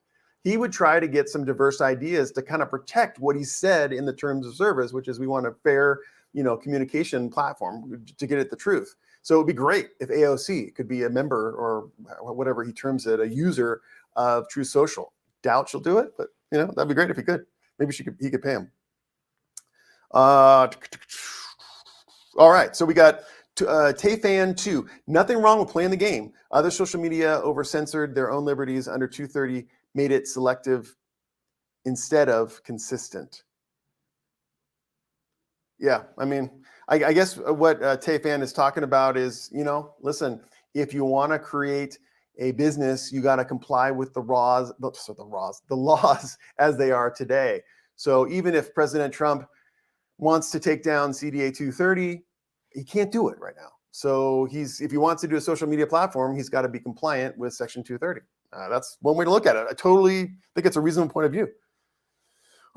He would try to get some diverse ideas to kind of protect what he said in the terms of service, which is we want a fair, communication platform to get at the truth. So it would be great if AOC could be a member or whatever he terms it, a user of Truth Social. Doubt she'll do it, but that'd be great if he could. Maybe he could pay him. All right, so we got Tayfan 2. Nothing wrong with playing the game. Other social media over-censored their own liberties under 230, made it selective instead of consistent. Yeah, I mean, I guess what Tayfan is talking about is, listen, if you want to create a business, you got to comply with the laws as they are today. So even if President Trump wants to take down CDA 230, he can't do it right now. So if he wants to do a social media platform, he's got to be compliant with Section 230. That's one way to look at it. I totally think it's a reasonable point of view.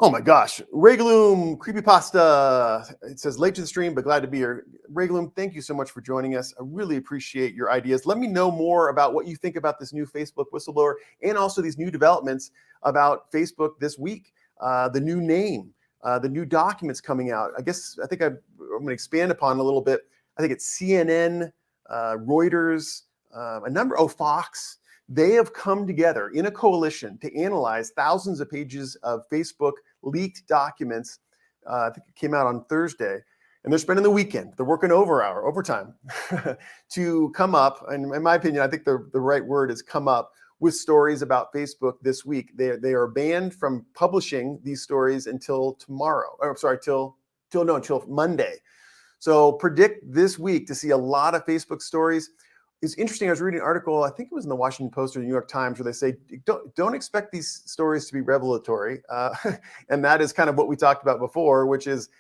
Oh my gosh, Regloom creepypasta. It says late to the stream, but glad to be here. Regloom, thank you so much for joining us. I really appreciate your ideas. Let me know more about what you think about this new Facebook whistleblower and also these new developments about Facebook this week. The new name, the new documents coming out. I think I'm going to expand upon a little bit. I think it's CNN, Reuters, Fox. They have come together in a coalition to analyze thousands of pages of Facebook leaked documents. I think it came out on Thursday, and they're spending the weekend. They're working overtime to come up. And in my opinion, I think the right word is come up with stories about Facebook this week. They are banned from publishing these stories until tomorrow. Until Monday. So predict this week to see a lot of Facebook stories. It's interesting. I was reading an article, I think it was in the Washington Post or the New York Times, where they say, don't expect these stories to be revelatory. And that is kind of what we talked about before, which is,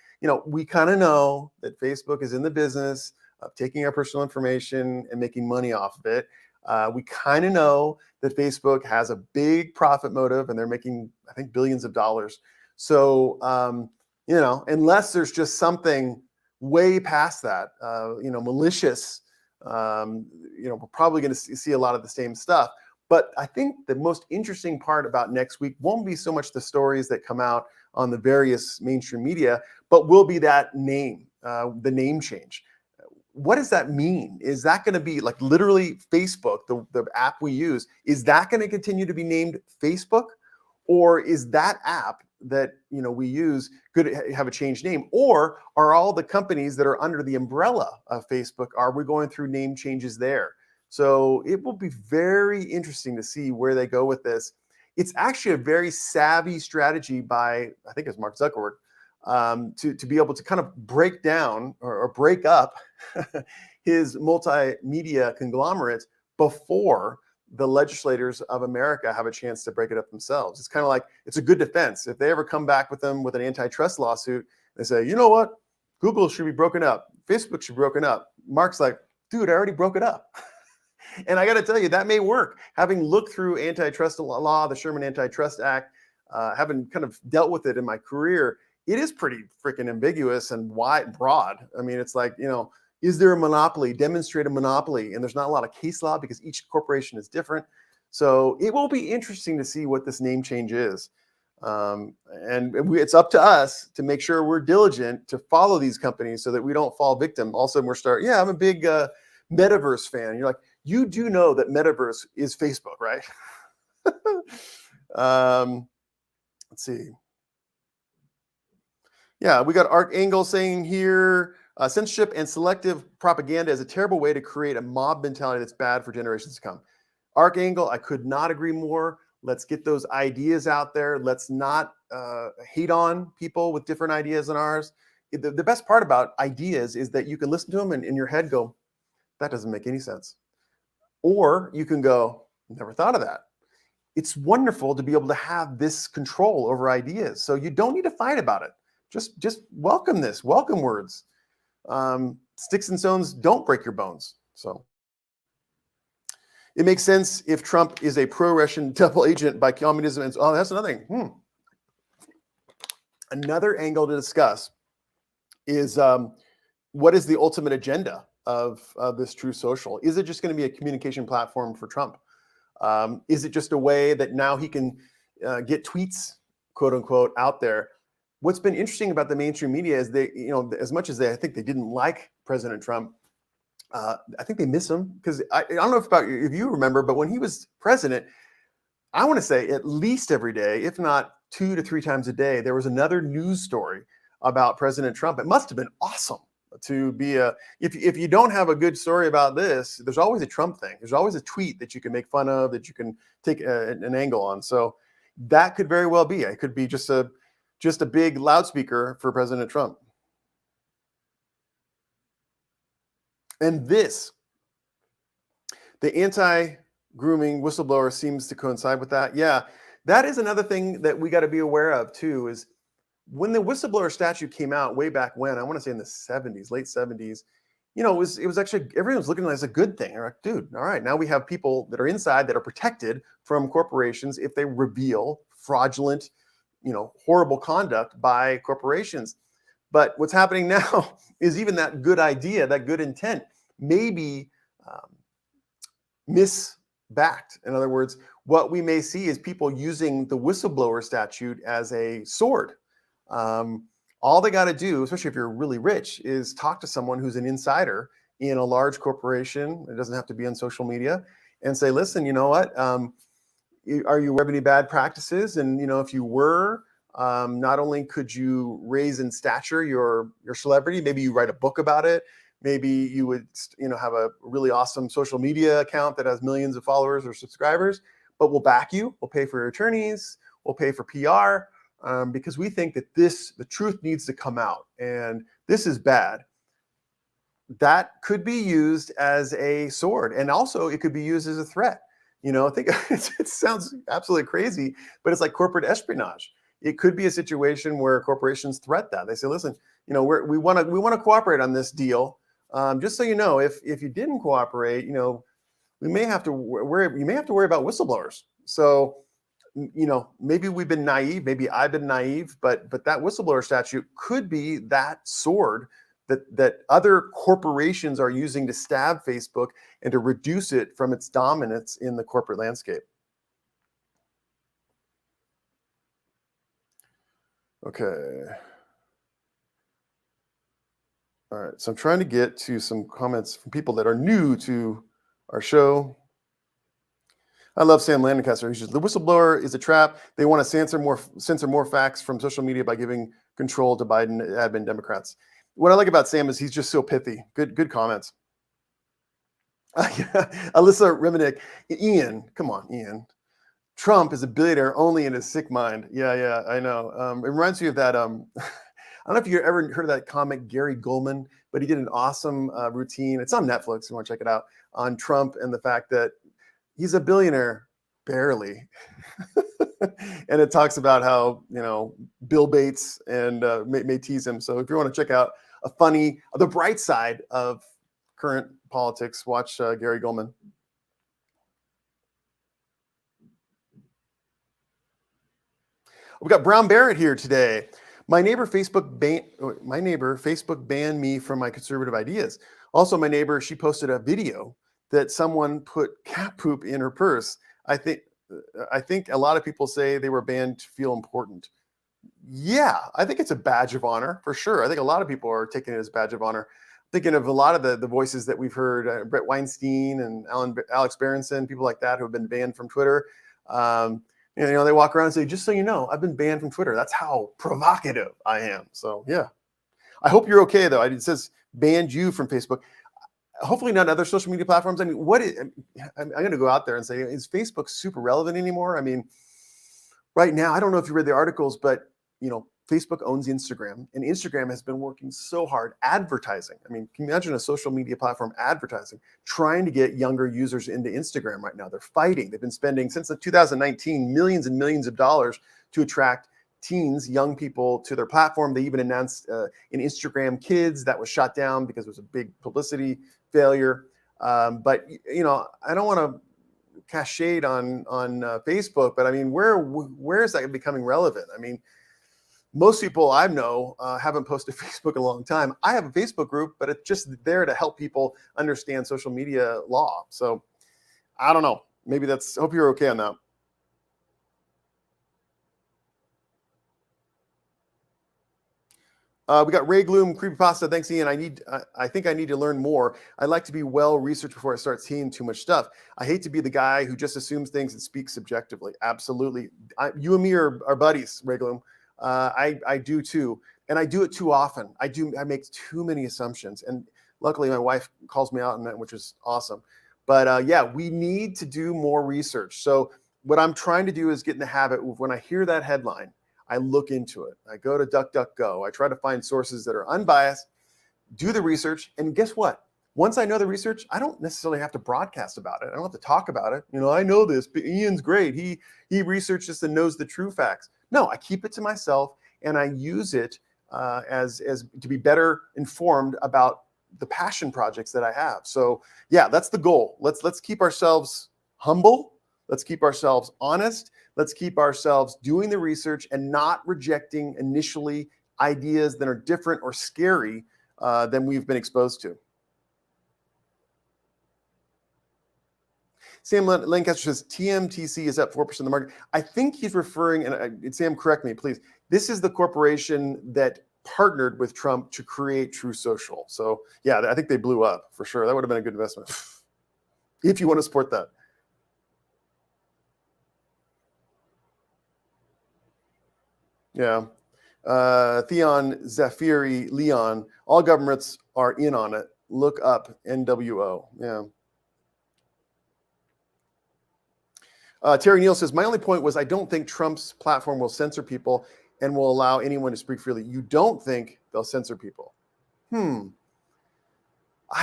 we kind of know that Facebook is in the business of taking our personal information and making money off of it. We kind of know that Facebook has a big profit motive and they're making, I think, billions of dollars. So, unless there's just something way past that, malicious, we're probably going to see a lot of the same stuff. But I think the most interesting part about next week won't be so much the stories that come out on the various mainstream media, but will be that name, the name change. What does that mean? Is that going to be like literally Facebook, the app we use, is that going to continue to be named Facebook? Or is that app that we use could have a changed name? Or are all the companies that are under the umbrella of Facebook, are we going through name changes there? So it will be very interesting to see where they go with this. It's actually a very savvy strategy by, I think it's Mark Zuckerberg, to be able to kind of break down or break up his multimedia conglomerate before the legislators of America have a chance to break it up themselves. It's kind of like, it's a good defense. If they ever come back with them with an antitrust lawsuit, they say, you know what? Google should be broken up. Facebook should be broken up. Mark's like, dude, I already broke it up. And I got to tell you, that may work. Having looked through antitrust law, the Sherman Antitrust Act, having kind of dealt with it in my career, it is pretty freaking ambiguous and broad. I mean, it's like, is there a monopoly? Demonstrate a monopoly. And there's not a lot of case law because each corporation is different. So it will be interesting to see what this name change is. It's up to us to make sure we're diligent to follow these companies so that we don't fall victim. Also, I'm a big metaverse fan. You're like, you do know that metaverse is Facebook, right? Let's see. Yeah, we got Arc Angle saying here, censorship and selective propaganda is a terrible way to create a mob mentality that's bad for generations to come. Arc Angle, I could not agree more. Let's get those ideas out there. Let's not hate on people with different ideas than ours. The best part about ideas is that you can listen to them and in your head go, that doesn't make any sense. Or you can go, never thought of that. It's wonderful to be able to have this control over ideas. So you don't need to fight about it. Just welcome this, welcome words. Sticks and stones don't break your bones. So it makes sense if Trump is a pro-Russian double agent by communism. And that's another thing. Another angle to discuss is what is the ultimate agenda of this Truth Social? Is it just going to be a communication platform for Trump? Is it just a way that now he can get tweets, quote unquote, out there? What's been interesting about the mainstream media is they, as much as I think they didn't like President Trump, I think they miss him because I don't know if you remember, but when he was president, I want to say at least every day, if not 2 to 3 times a day, there was another news story about President Trump. It must have been awesome. to be if you don't have a good story about this, there's always a Trump thing. There's always a tweet that you can make fun of, that you can take an angle on. So that could very well be. It could be just a big loudspeaker for President Trump. And the anti-grooming whistleblower seems to coincide with that. Yeah, that is another thing that we got to be aware of too, is when the whistleblower statute came out way back when, I want to say in the 70s, late 70s, it was actually, everyone was looking at it as a good thing. They're like, dude, all right, now we have people that are inside that are protected from corporations if they reveal fraudulent, horrible conduct by corporations. But what's happening now is even that good idea, that good intent, may be misbacked. In other words, what we may see is people using the whistleblower statute as a sword. All they got to do, especially if you're really rich, is talk to someone who's an insider in a large corporation. It doesn't have to be on social media, and say, listen, you know what? Are you aware of any bad practices? And if you were, not only could you raise in stature your celebrity, maybe you write a book about it. Maybe you would, have a really awesome social media account that has millions of followers or subscribers. But we'll back you. We'll pay for your attorneys. We'll pay for PR. Because we think that the truth needs to come out, and this is bad. That could be used as a sword, and also it could be used as a threat. I think it sounds absolutely crazy, but it's like corporate espionage. It could be a situation where corporations threat that. They say, listen, we want to cooperate on this deal. Just so you know, if you didn't cooperate, we may have to worry. You may have to worry about whistleblowers. So, maybe we've been naive, maybe I've been naive, but that whistleblower statute could be that sword that other corporations are using to stab Facebook and to reduce it from its dominance in the corporate landscape. Okay. All right, so I'm trying to get to some comments from people that are new to our show. I love Sam Lancaster. He says, the whistleblower is a trap. They want to censor more facts from social media by giving control to Biden admin Democrats. What I like about Sam is he's just so pithy. Good comments. Alyssa Remenek. Ian, come on, Ian. Trump is a billionaire only in his sick mind. Yeah, I know. It reminds me of that. I don't know if you ever heard of that comic, Gary Goldman, but he did an awesome routine. It's on Netflix. You want to check it out, on Trump and the fact that he's a billionaire, barely. And it talks about how, Bill Bates and may tease him. So if you want to check out the bright side of current politics, watch Gary Goldman. We've got Brown Barrett here today. My neighbor Facebook banned me from my conservative ideas. Also, my neighbor, she posted a video that someone put cat poop in her purse. I think a lot of people say they were banned to feel important. Yeah, I think it's a badge of honor for sure. I think a lot of people are taking it as a badge of honor. Thinking of a lot of the voices that we've heard, Brett Weinstein and Alex Berenson, people like that who have been banned from Twitter. They walk around and say, just so you know, I've been banned from Twitter. That's how provocative I am. So yeah, I hope you're okay though. It says banned you from Facebook. Hopefully not other social media platforms. I mean, I'm going to go out there and say, is Facebook super relevant anymore? I mean, right now, I don't know if you read the articles, but Facebook owns Instagram, and Instagram has been working so hard advertising. I mean, can you imagine a social media platform advertising, trying to get younger users into Instagram right now? They're fighting. They've been spending since 2019 millions and millions of dollars to attract teens, young people to their platform. They even announced an Instagram Kids that was shut down because it was a big publicity failure. But I don't want to cast shade on Facebook, but I mean, where is that becoming relevant? I mean, most people I know haven't posted Facebook in a long time. I have a Facebook group, but it's just there to help people understand social media law. So I don't know. Maybe hope you're okay on that. We got Ray Gloom, Creepypasta. Thanks, Ian. I think I need to learn more. I like to be well researched before I start seeing too much stuff. I hate to be the guy who just assumes things and speaks subjectively. Absolutely. You and me are buddies, Ray Gloom. I do too. And I do it too often. I make too many assumptions. And luckily my wife calls me out on that, which is awesome. But yeah, we need to do more research. So what I'm trying to do is get in the habit of when I hear that headline, I look into it. I go to DuckDuckGo. I try to find sources that are unbiased, do the research. And guess what? Once I know the research, I don't necessarily have to broadcast about it. I don't have to talk about it. I know this, but Ian's great. He researched this and knows the true facts. No, I keep it to myself and I use it as to be better informed about the passion projects that I have. So yeah, that's the goal. Let's keep ourselves humble. Let's keep ourselves honest. Let's keep ourselves doing the research and not rejecting initially ideas that are different or scary than we've been exposed to. Sam Lancaster says TMTC is up 4% of the market. I think he's referring, and Sam, correct me, please. This is the corporation that partnered with Trump to create True Social. So yeah, I think they blew up for sure. That would have been a good investment if you want to support that. Yeah. Theon Zafiri Leon, all governments are in on it. Look up NWO. Yeah. Terry Neal says, my only point was I don't think Trump's platform will censor people and will allow anyone to speak freely. You don't think they'll censor people? I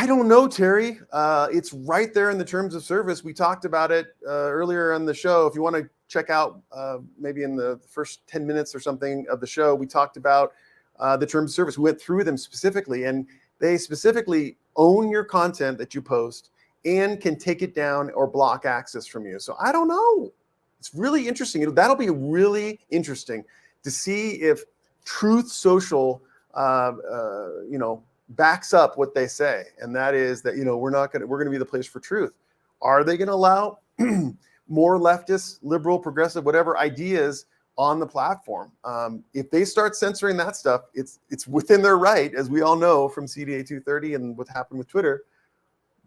don't know, Terry. It's right there in the terms of service. We talked about it earlier on the show. If you want to check out maybe in the first 10 minutes or something of the show, we talked about the terms of service. We went through them specifically, and they specifically own your content that you post and can take it down or block access from you. So I don't know. It's really interesting. That'll be really interesting to see if Truth Social, backs up what they say, and that is that we're going to be the place for truth. Are they going to allow more leftist, liberal, progressive, whatever ideas on the platform? If they start censoring that stuff, it's within their right, as we all know from CDA 230 and what happened with Twitter.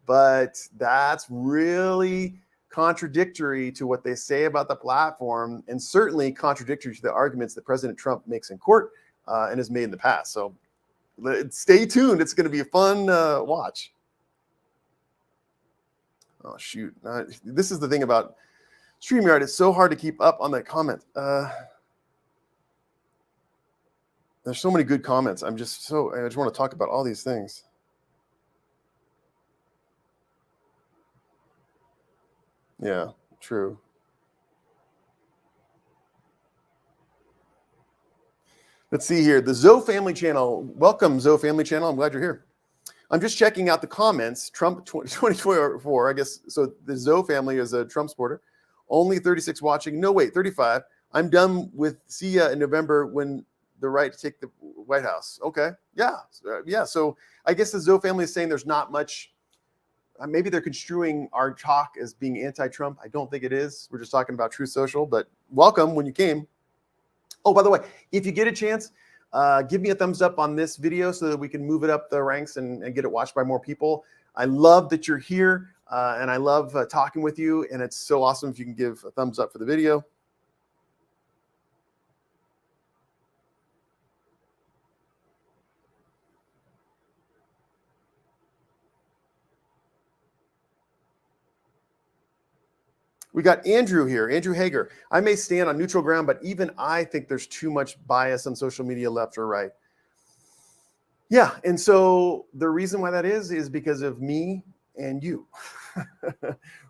But that's really contradictory to what they say about the platform, and certainly contradictory to the arguments that President Trump makes in court and has made in the past. So stay tuned. It's going to be a fun watch. Oh, shoot. This is the thing about StreamYard. It's so hard to keep up on that comment. There's so many good comments. I just want to talk about all these things. Yeah, true. Let's see here. The Zoe Family Channel. Welcome, Zoe Family Channel. I'm glad you're here. I'm just checking out the comments. Trump 2024, I guess. So the Zoe family is a Trump supporter. Only 36 watching. No, wait, 35. I'm done with see ya in November when the right to take the White House. Okay. Yeah. Yeah. So I guess the Zoe family is saying there's not much. Maybe they're construing our talk as being anti-Trump. I don't think it is. We're just talking about Truth Social, but welcome when you came. Oh, by the way, if you get a chance, give me a thumbs up on this video so that we can move it up the ranks and get it watched by more people. I love that you're here, and I love talking with you, and it's so awesome if you can give a thumbs up for the video. We got Andrew here, Andrew Hager. I may stand on neutral ground, but even I think there's too much bias on social media, left or right. Yeah, and so the reason why that is because of me and you,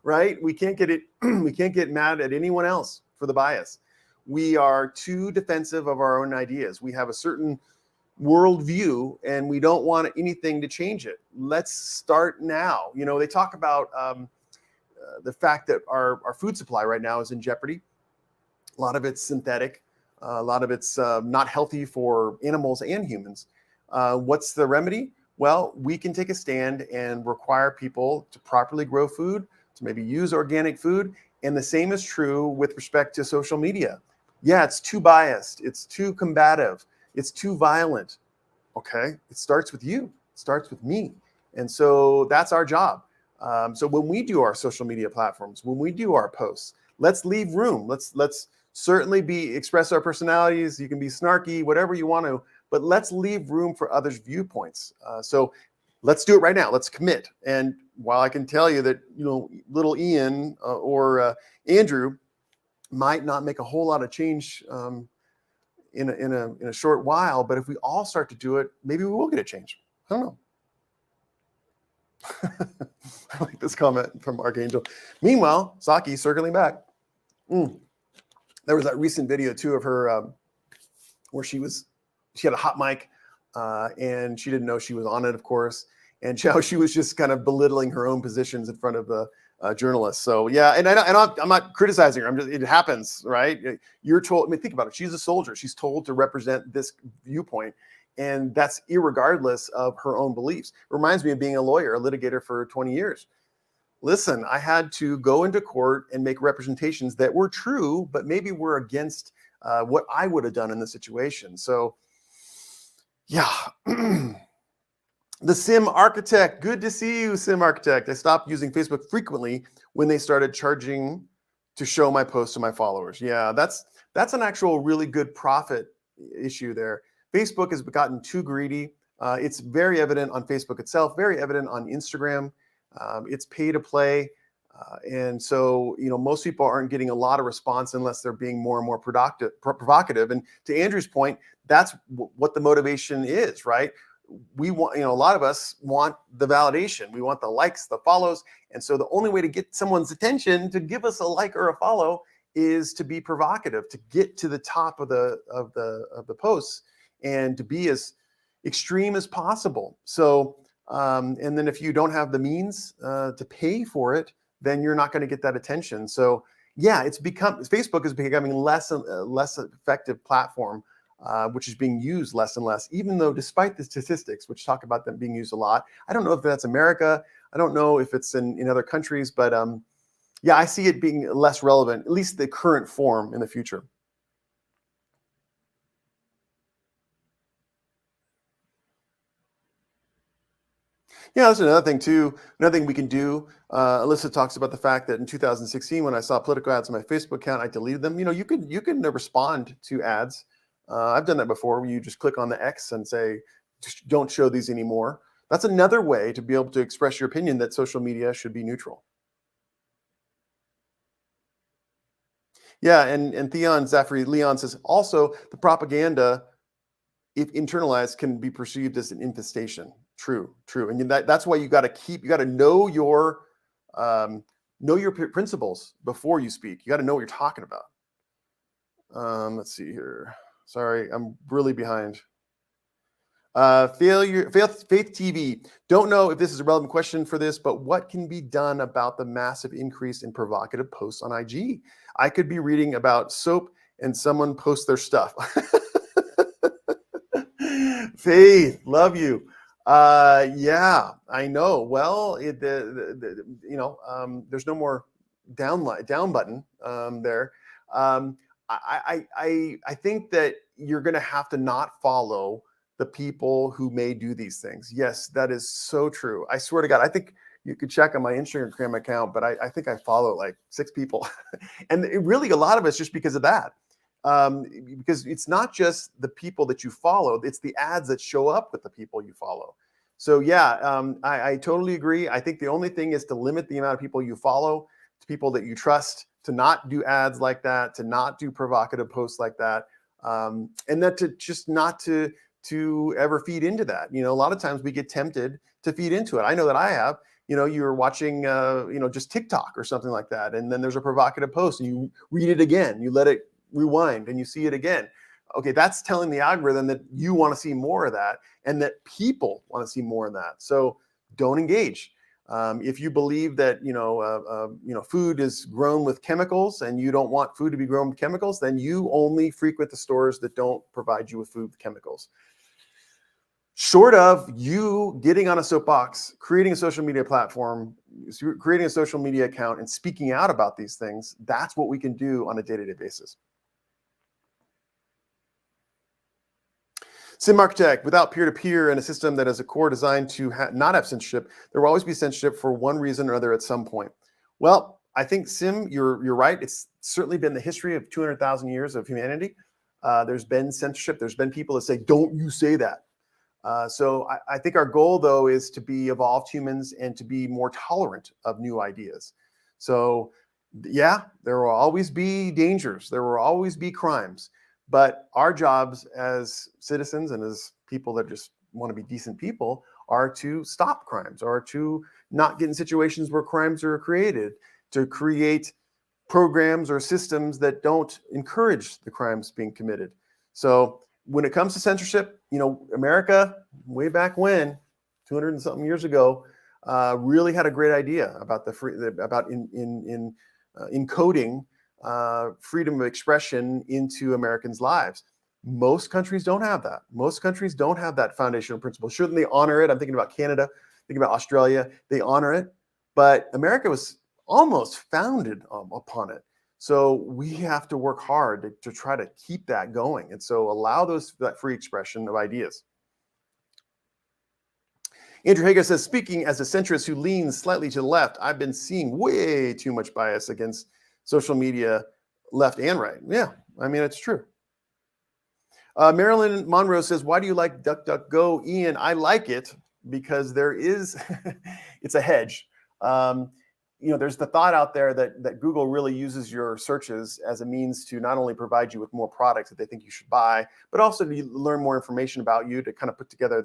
right? We can't get mad at anyone else for the bias. We are too defensive of our own ideas. We have a certain worldview, and we don't want anything to change it. Let's start now. They talk about the fact that our food supply right now is in jeopardy. A lot of it's synthetic. A lot of it's not healthy for animals and humans. What's the remedy? Well, we can take a stand and require people to properly grow food, to maybe use organic food. And the same is true with respect to social media. Yeah, it's too biased. It's too combative. It's too violent. Okay, it starts with you. It starts with me. And so that's our job. So when we do our social media platforms, when we do our posts, let's leave room. Let's certainly express our personalities. You can be snarky, whatever you want to, but let's leave room for others' viewpoints. So let's do it right now. Let's commit. And while I can tell you that, little Ian or Andrew might not make a whole lot of change in a short while, but if we all start to do it, maybe we will get a change. I don't know. I like this comment from Archangel. Meanwhile, Saki circling back. There was that recent video too of her where she had a hot mic and she didn't know she was on it, of course, and she was just kind of belittling her own positions in front of the journalists. So yeah, and I'm not criticizing her. It happens, right? You're told. I mean, think about it. She's a soldier. She's told to represent this viewpoint. And that's irregardless of her own beliefs. Reminds me of being a lawyer, a litigator for 20 years. Listen, I had to go into court and make representations that were true, but maybe were against what I would have done in the situation. So, yeah. The Sim Architect. Good to see you, Sim Architect. I stopped using Facebook frequently when they started charging to show my posts to my followers. Yeah, that's an actual really good profit issue there. Facebook has gotten too greedy. It's very evident on Facebook itself, very evident on Instagram. It's pay to play. And so, most people aren't getting a lot of response unless they're being more and more provocative. And to Andrew's point, that's what the motivation is, right? We want, a lot of us want the validation. We want the likes, the follows. And so the only way to get someone's attention to give us a like or a follow is to be provocative, to get to the top of the posts, and to be as extreme as possible. So, and then if you don't have the means to pay for it, then you're not going to get that attention. So, yeah, Facebook is becoming less effective platform, which is being used less and less. Even though, despite the statistics, which talk about them being used a lot, I don't know if that's America. I don't know if it's in other countries, but yeah, I see it being less relevant, at least the current form in the future. Yeah, that's another thing too. Another thing we can do. Alyssa talks about the fact that in 2016, when I saw political ads on my Facebook account, I deleted them. You can respond to ads. I've done that before, where you just click on the X and say, "Don't show these anymore." That's another way to be able to express your opinion that social media should be neutral. Yeah, and Theon Zafri Leon says also the propaganda, if internalized, can be perceived as an infestation. True. And that's why you got to know your principles before you speak. You got to know what you're talking about. Let's see here. Sorry, I'm really behind. Faith TV. Don't know if this is a relevant question for this, but what can be done about the massive increase in provocative posts on IG? I could be reading about soap and someone posts their stuff. Faith, love you. Yeah, I know. Well, there's no more down button there. I think that you're going to have to not follow the people who may do these things. Yes, that is so true. I swear to God, I think you could check on my Instagram account, but I think I follow like 6 people. And really a lot of it's just because of that. Because it's not just the people that you follow, it's the ads that show up with the people you follow. So yeah, I totally agree. I think the only thing is to limit the amount of people you follow to people that you trust, to not do ads like that, to not do provocative posts like that, and that to just not to ever feed into that. A lot of times we get tempted to feed into it. I know that I have. You're watching, just TikTok or something like that, and then there's a provocative post, and you read it again, you let it rewind, and you see it again. Okay, that's telling the algorithm that you want to see more of that, and that people want to see more of that. So don't engage. If you believe that food is grown with chemicals, and you don't want food to be grown with chemicals, then you only frequent the stores that don't provide you with food with chemicals. Short of you getting on a soapbox, creating a social media platform, creating a social media account, and speaking out about these things, that's what we can do on a day-to-day basis. Sim Architect, without peer-to-peer and a system that is a core designed to not have censorship, there will always be censorship for one reason or another at some point. Well, I think, Sim, you're right. It's certainly been the history of 200,000 years of humanity. There's been censorship. There's been people that say, don't you say that. So I think our goal, though, is to be evolved humans and to be more tolerant of new ideas. So, yeah, there will always be dangers. There will always be crimes. But our jobs as citizens and as people that just want to be decent people are to stop crimes, or to not get in situations where crimes are created, to create programs or systems that don't encourage the crimes being committed. So when it comes to censorship, America, way back when, 200 and something years ago, really had a great idea about encoding freedom of expression into Americans' lives. Most countries don't have that. Most countries don't have that foundational principle. Shouldn't they honor it? I'm thinking about Canada, thinking about Australia. They honor it, but America was almost founded upon it. So we have to work hard to try to keep that going, and so allow that free expression of ideas. Andrew Hager says, speaking as a centrist who leans slightly to the left, I've been seeing way too much bias against social media, left and right. Yeah, I mean, it's true. Marilyn Monroe says, why do you like DuckDuckGo, Ian? I like it because it's a hedge. There's the thought out there that Google really uses your searches as a means to not only provide you with more products that they think you should buy, but also to learn more information about you, to kind of put together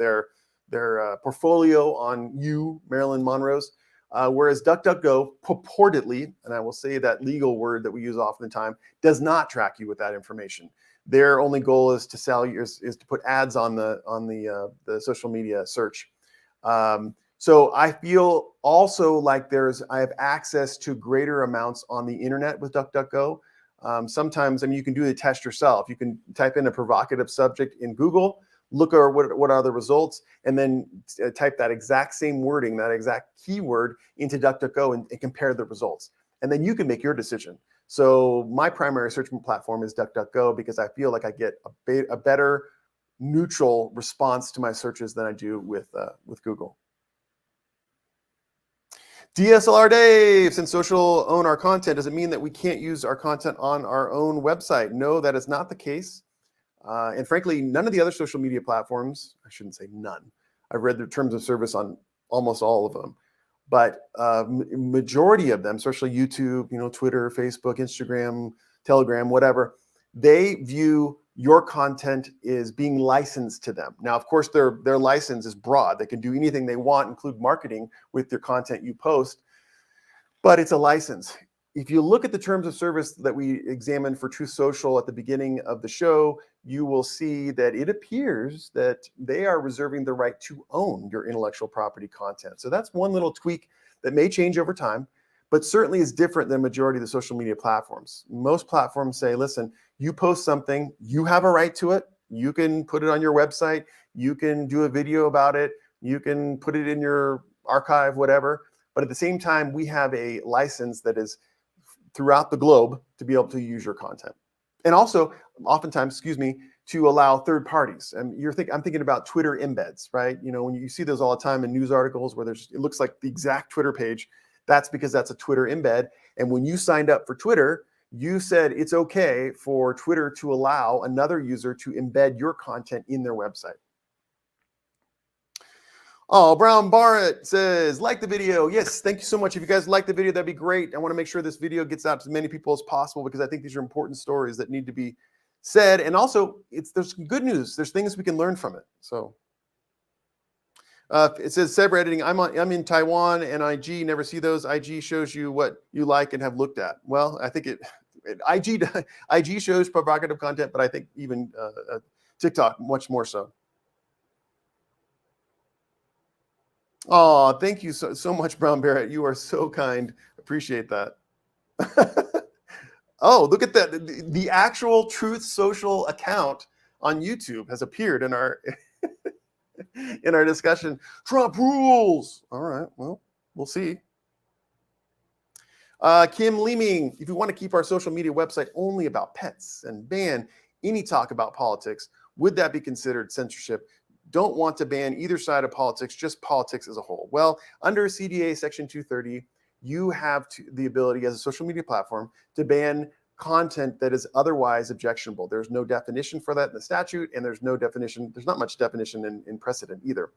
their portfolio on you, Marilyn Monroe's. Whereas DuckDuckGo purportedly, and I will say that legal word that we use often the time, does not track you with that information. Their only goal is to sell you, is to put ads on the social media search. So I feel also like I have access to greater amounts on the internet with DuckDuckGo. Sometimes, you can do the test yourself. You can type in a provocative subject in Google, look at what are the results, and then type that exact same wording, that exact keyword into DuckDuckGo and compare the results. And then you can make your decision. So my primary search platform is DuckDuckGo because I feel like I get a better neutral response to my searches than I do with Google. DSLR Dave, since social own our content, does it mean that we can't use our content on our own website? No, that is not the case. And frankly, none of the other social media platforms, I shouldn't say none. I've read the terms of service on almost all of them. But majority of them, especially YouTube, Twitter, Facebook, Instagram, Telegram, whatever, they view your content is being licensed to them. Now, of course, their license is broad. They can do anything they want, include marketing with their content you post, but it's a license. If you look at the terms of service that we examined for Truth Social at the beginning of the show, you will see that it appears that they are reserving the right to own your intellectual property content. So that's one little tweak that may change over time, but certainly is different than majority of the social media platforms. Most platforms say, listen, you post something, you have a right to it. You can put it on your website. You can do a video about it. You can put it in your archive, whatever. But at the same time, we have a license that is throughout the globe to be able to use your content. And also, oftentimes, to allow third parties. And I'm thinking about Twitter embeds, right? When you see those all the time in news articles where it looks like the exact Twitter page, that's because that's a Twitter embed. And when you signed up for Twitter, you said it's okay for Twitter to allow another user to embed your content in their website. Oh, Brown Barrett says, like the video. Yes, thank you so much. If you guys like the video, that'd be great. I want to make sure this video gets out to as many people as possible because I think these are important stories that need to be said. And also, there's some good news. There's things we can learn from it. So it says, cyber editing. I'm in Taiwan and IG. Never see those. IG shows you what you like and have looked at. Well, I think IG shows provocative content, but I think even TikTok much more so. Oh, thank you so much, Brown Barrett. You are so kind. Appreciate that. Oh, look at that. The actual Truth Social account on YouTube has appeared in our in our discussion. Trump rules. All right, well, we'll see. Kim Leeming, if you want to keep our social media website only about pets and ban any talk about politics, would that be considered censorship? Don't want to ban either side of politics, just politics as a whole. Well, under CDA Section 230, you have the ability as a social media platform to ban content that is otherwise objectionable. There's no definition for that in the statute, and there's not much definition in precedent either.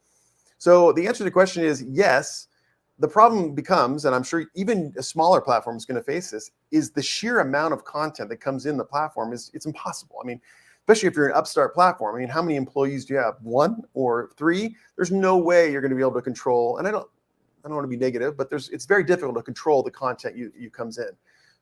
So the answer to the question is yes. The problem becomes, and I'm sure even a smaller platform is going to face this, is the sheer amount of content that comes in the platform it's impossible. I mean, especially if you're an upstart platform. I mean, how many employees do you have? 1 or 3? There's no way you're going to be able to control, and I don't want to be negative, but it's very difficult to control the content you comes in.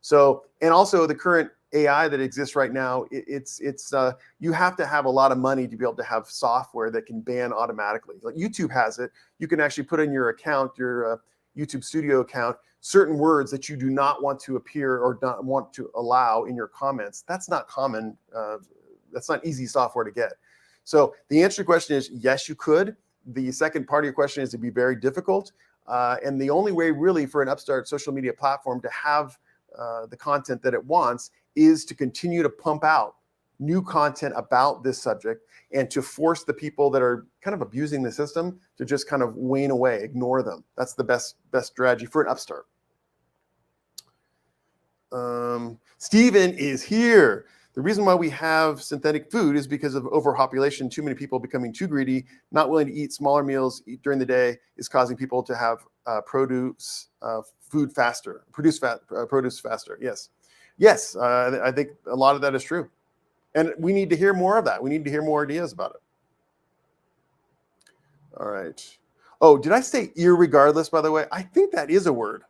So, and also the current AI that exists right now, you have to have a lot of money to be able to have software that can ban automatically. Like YouTube has it. You can actually put in your account, your YouTube Studio account, certain words that you do not want to appear or not want to allow in your comments. That's not common. That's not easy software to get. So the answer to your question is yes, you could. The second part of your question is it'd be very difficult. And the only way really for an upstart social media platform to have the content that it wants is to continue to pump out new content about this subject and to force the people that are kind of abusing the system to just kind of wane away, ignore them. That's the best strategy for an upstart. Steven is here. The reason why we have synthetic food is because of overpopulation. Too many people becoming too greedy, not willing to eat smaller meals during the day is causing people to have produce faster. Yes, I think a lot of that is true. And we need to hear more of that. We need to hear more ideas about it. All right. Oh, did I say irregardless, by the way? I think that is a word.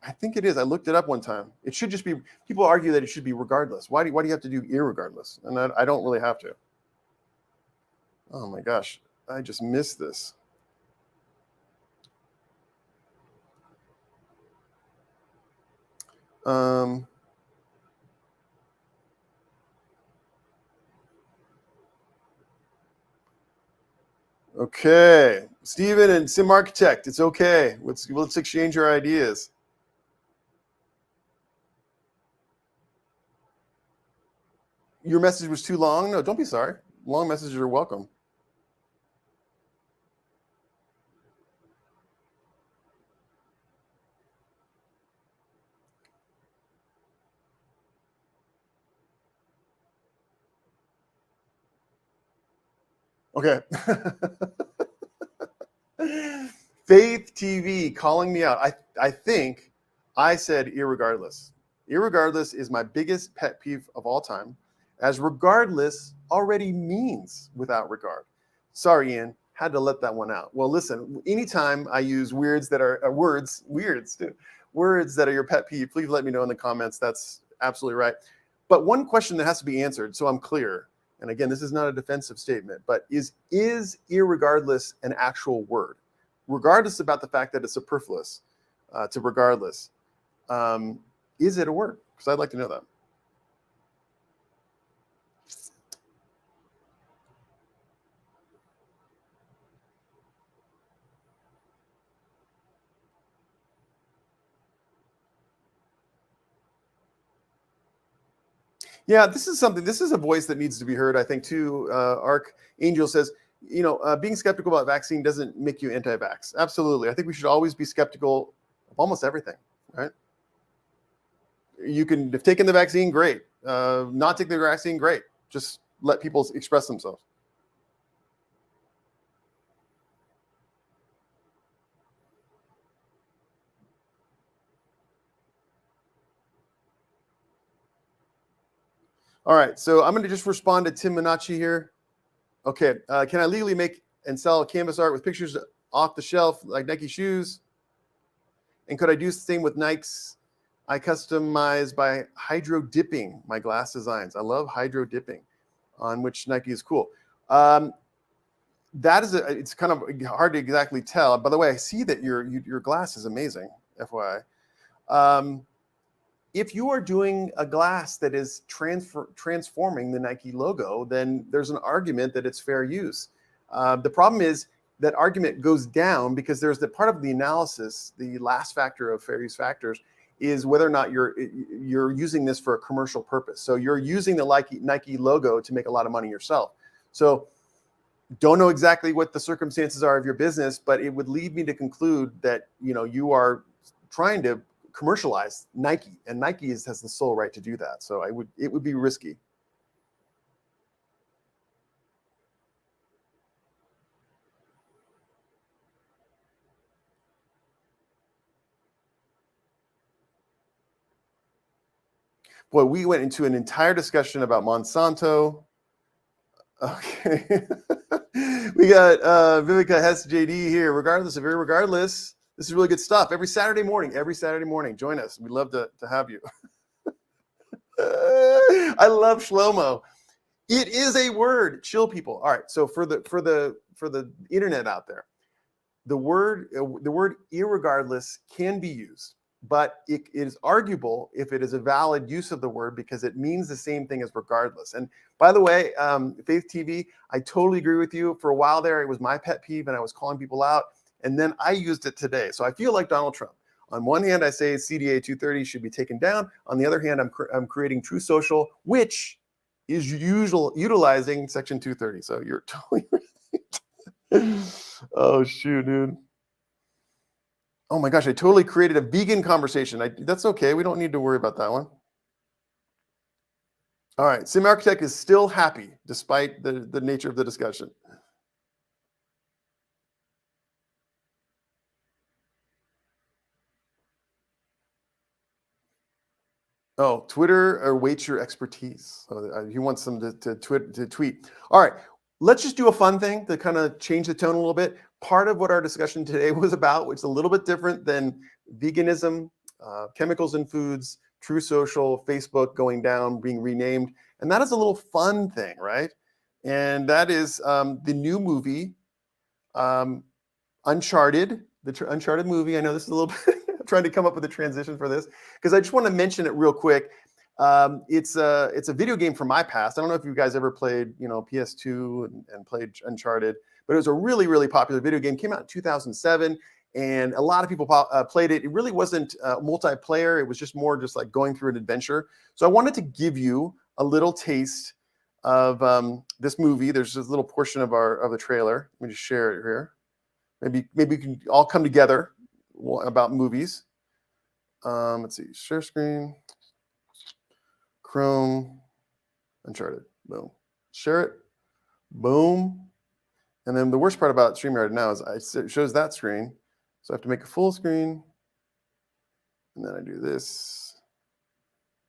I think it is. I looked it up one time. It should just be, people argue that it should be regardless. Why do you have to do irregardless? And I don't really have to. Oh my gosh, I just missed this. Okay, Stephen and Sim Architect, it's okay. Let's exchange our ideas. Your message was too long? No, don't be sorry. Long messages are welcome. Okay. Faith TV calling me out. I think I said irregardless. Irregardless is my biggest pet peeve of all time, as regardless already means without regard. Sorry, Ian, had to let that one out. Well, listen, anytime I use words that are words that are your pet peeve, please let me know in the comments. That's absolutely right. But one question that has to be answered, so I'm clear, and again, this is not a defensive statement, but is irregardless an actual word? Regardless about the fact that it's superfluous to regardless, is it a word? Because I'd like to know that. Yeah, this is a voice that needs to be heard, I think, too. Archangel says, being skeptical about vaccine doesn't make you anti-vax. Absolutely. I think we should always be skeptical of almost everything, right? You can have taken the vaccine, great. Not taking the vaccine, great. Just let people express themselves. All right, so I'm going to just respond to Tim Minachi here. Okay, can I legally make and sell canvas art with pictures off the shelf like Nike shoes? And could I do the same with Nikes? I customize by hydro dipping my glass designs. I love hydro dipping, on which Nike is cool. It's kind of hard to exactly tell. By the way, I see that your glass is amazing, FYI. If you are doing a glass that is transforming the Nike logo, then there's an argument that it's fair use. The problem is that argument goes down because there's the part of the analysis, the last factor of fair use factors, is whether or not you're using this for a commercial purpose. So you're using the Nike logo to make a lot of money yourself. So don't know exactly what the circumstances are of your business, but it would lead me to conclude that you are trying to commercialize Nike, and Nike has the sole right to do that. So it would be risky. Boy, we went into an entire discussion about Monsanto. Okay. We got Vivica Hess JD here. Regardless, this is really good stuff. Every Saturday morning, join us. We'd love to have you. I love Shlomo. It is a word. Chill, people. All right. So for the internet out there, the word irregardless can be used, but it is arguable if it is a valid use of the word because it means the same thing as regardless. And by the way, Faith TV, I totally agree with you. For a while there, it was my pet peeve and I was calling people out. And then I used it today. So I feel like Donald Trump. On one hand, I say CDA 230 should be taken down. On the other hand, I'm creating True Social, which is utilizing Section 230. So you're totally right. Oh, shoot, dude. Oh my gosh, I totally created a vegan conversation. That's okay. We don't need to worry about that one. All right. Sim Architect is still happy despite the nature of the discussion. Oh, Twitter awaits your expertise. So he wants them to tweet. All right. Let's just do a fun thing to kind of change the tone a little bit. Part of what our discussion today was about, which is a little bit different than veganism, chemicals in foods, True Social, Facebook going down, being renamed. And that is a little fun thing, right? And that is the new movie, Uncharted, Uncharted movie. I know this is a little bit, I'm trying to come up with a transition for this, because I just want to mention it real quick. It's a video game from my past. I don't know if you guys ever played, PS2 and played Uncharted, but it was a really, really popular video game. Came out in 2007, and a lot of people played it. It really wasn't multiplayer. It was just more just like going through an adventure. So I wanted to give you a little taste of this movie. There's this little portion of the trailer. Let me just share it here. Maybe we can all come together about movies. Let's see, share screen. Chrome, Uncharted, boom. Share it, boom. And then the worst part about StreamYard now is it shows that screen. So I have to make a full screen. And then I do this.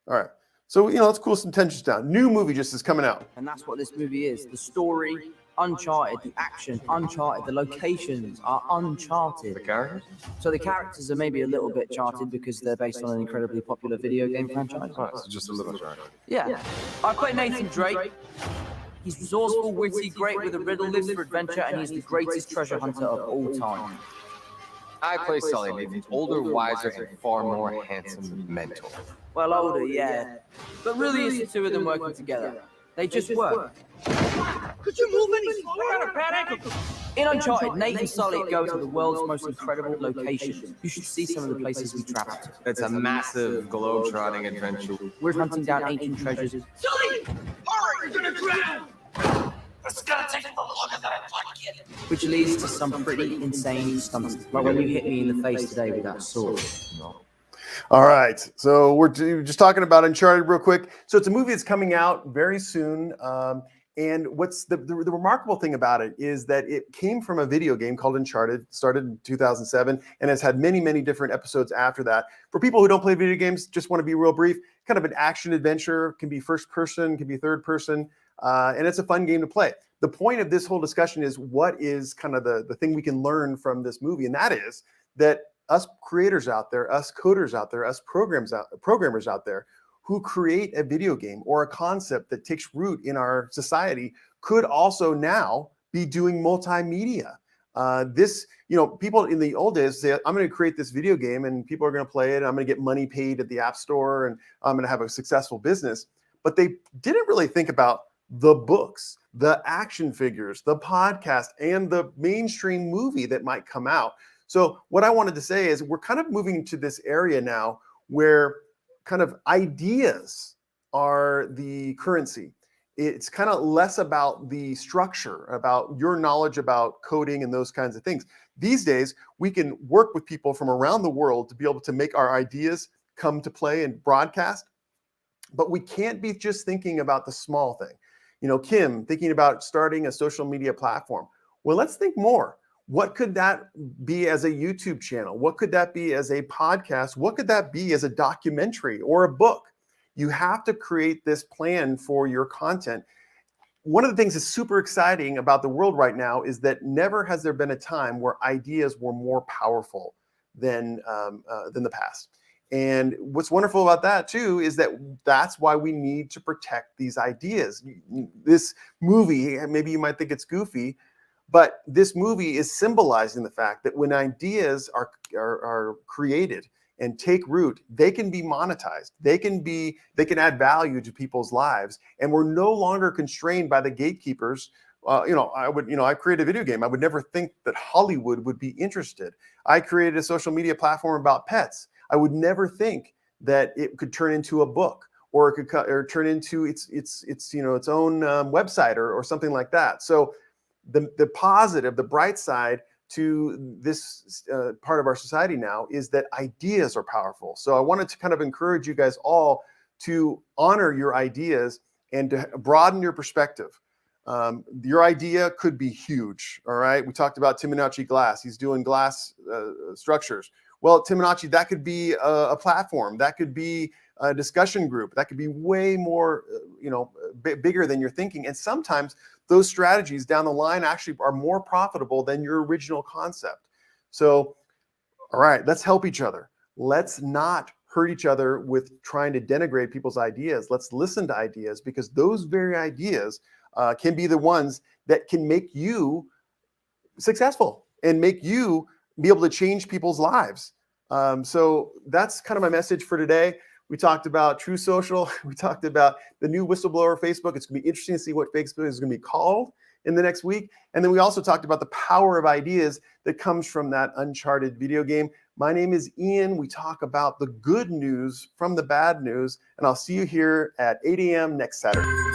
All right. So, let's cool some tensions down. New movie just is coming out. And that's what this movie is. The story, uncharted. The action, uncharted. The locations are uncharted. The characters? So the characters are maybe a little bit charted because they're based on an incredibly popular video game franchise. Oh, so just a little charted. Yeah. I play Nathan Drake. He's resourceful, witty, great with a riddle, lives for adventure, and he's the greatest treasure hunter of all time. I play Sully, Nathan's older, wiser, and far more handsome mentor. Well, older, yeah. But really, it's the two of them working together. They just work. Could you move any slower? In Uncharted, Nate and Sully go to the world's most incredible location. You should see some of the places we traveled to. It's a massive globe-trotting adventure. We're hunting down ancient treasures. Sully! Hurry, you're gonna drown! It's gonna take a longer than I'd like it. Which leads to some pretty insane stunts, like when you hit me in the face today with that sword. All right, so we're just talking about Uncharted real quick. So it's a movie that's coming out very soon. And what's the remarkable thing about it is that it came from a video game called Uncharted, started in 2007, and has had many, many different episodes after that. For people who don't play video games, just want to be real brief, kind of an action adventure, can be first person, can be third person, and it's a fun game to play. The point of this whole discussion is what is kind of the thing we can learn from this movie, and that is that us creators out there, us coders out there, us programmers out there who create a video game or a concept that takes root in our society could also now be doing multimedia. People in the old days say, I'm going to create this video game and people are going to play it. And I'm going to get money paid at the App Store and I'm going to have a successful business. But they didn't really think about the books, the action figures, the podcast, and the mainstream movie that might come out. So what I wanted to say is we're kind of moving to this area now where kind of ideas are the currency. It's kind of less about the structure, about your knowledge about coding and those kinds of things. these days, we can work with people from around the world to be able to make our ideas come to play and broadcast. But we can't be just thinking about the small thing. You know, Kim thinking about starting a social media platform. Well, let's think more. What could that be as a YouTube channel? What could that be as a podcast? What could that be as a documentary or a book? You have to create this plan for your content. One of the things that's super exciting about the world right now is that never has there been a time where ideas were more powerful than the past. And what's wonderful about that too is that that's why we need to protect these ideas. This movie, maybe you might think it's goofy, but this movie is symbolizing the fact that when ideas are created and take root, they can be monetized. They can add value to people's lives, and we're no longer constrained by the gatekeepers. I created a video game. I would never think that Hollywood would be interested. I created a social media platform about pets. I would never think that it could turn into a book, or it could turn into its own website or something like that. So the positive, the bright side to this part of our society now is that ideas are powerful. So I wanted to kind of encourage you guys all to honor your ideas and to broaden your perspective. Your idea could be huge. All right. We talked about Timonacci Glass. He's doing glass structures. Well, Timonacci, that could be a platform. That could be a discussion group. That could be way more, bigger than you're thinking. And sometimes those strategies down the line actually are more profitable than your original concept. So, all right, let's help each other. Let's not hurt each other with trying to denigrate people's ideas. Let's listen to ideas, because those very ideas can be the ones that can make you successful and make you be able to change people's lives. So that's kind of my message for today. We talked about True Social. We talked about the new whistleblower Facebook. It's going to be interesting to see what Facebook is going to be called in the next week. And then we also talked about the power of ideas that comes from that Uncharted video game. My name is Ian. We talk about the good news from the bad news, and I'll see you here at 8 a.m. next Saturday.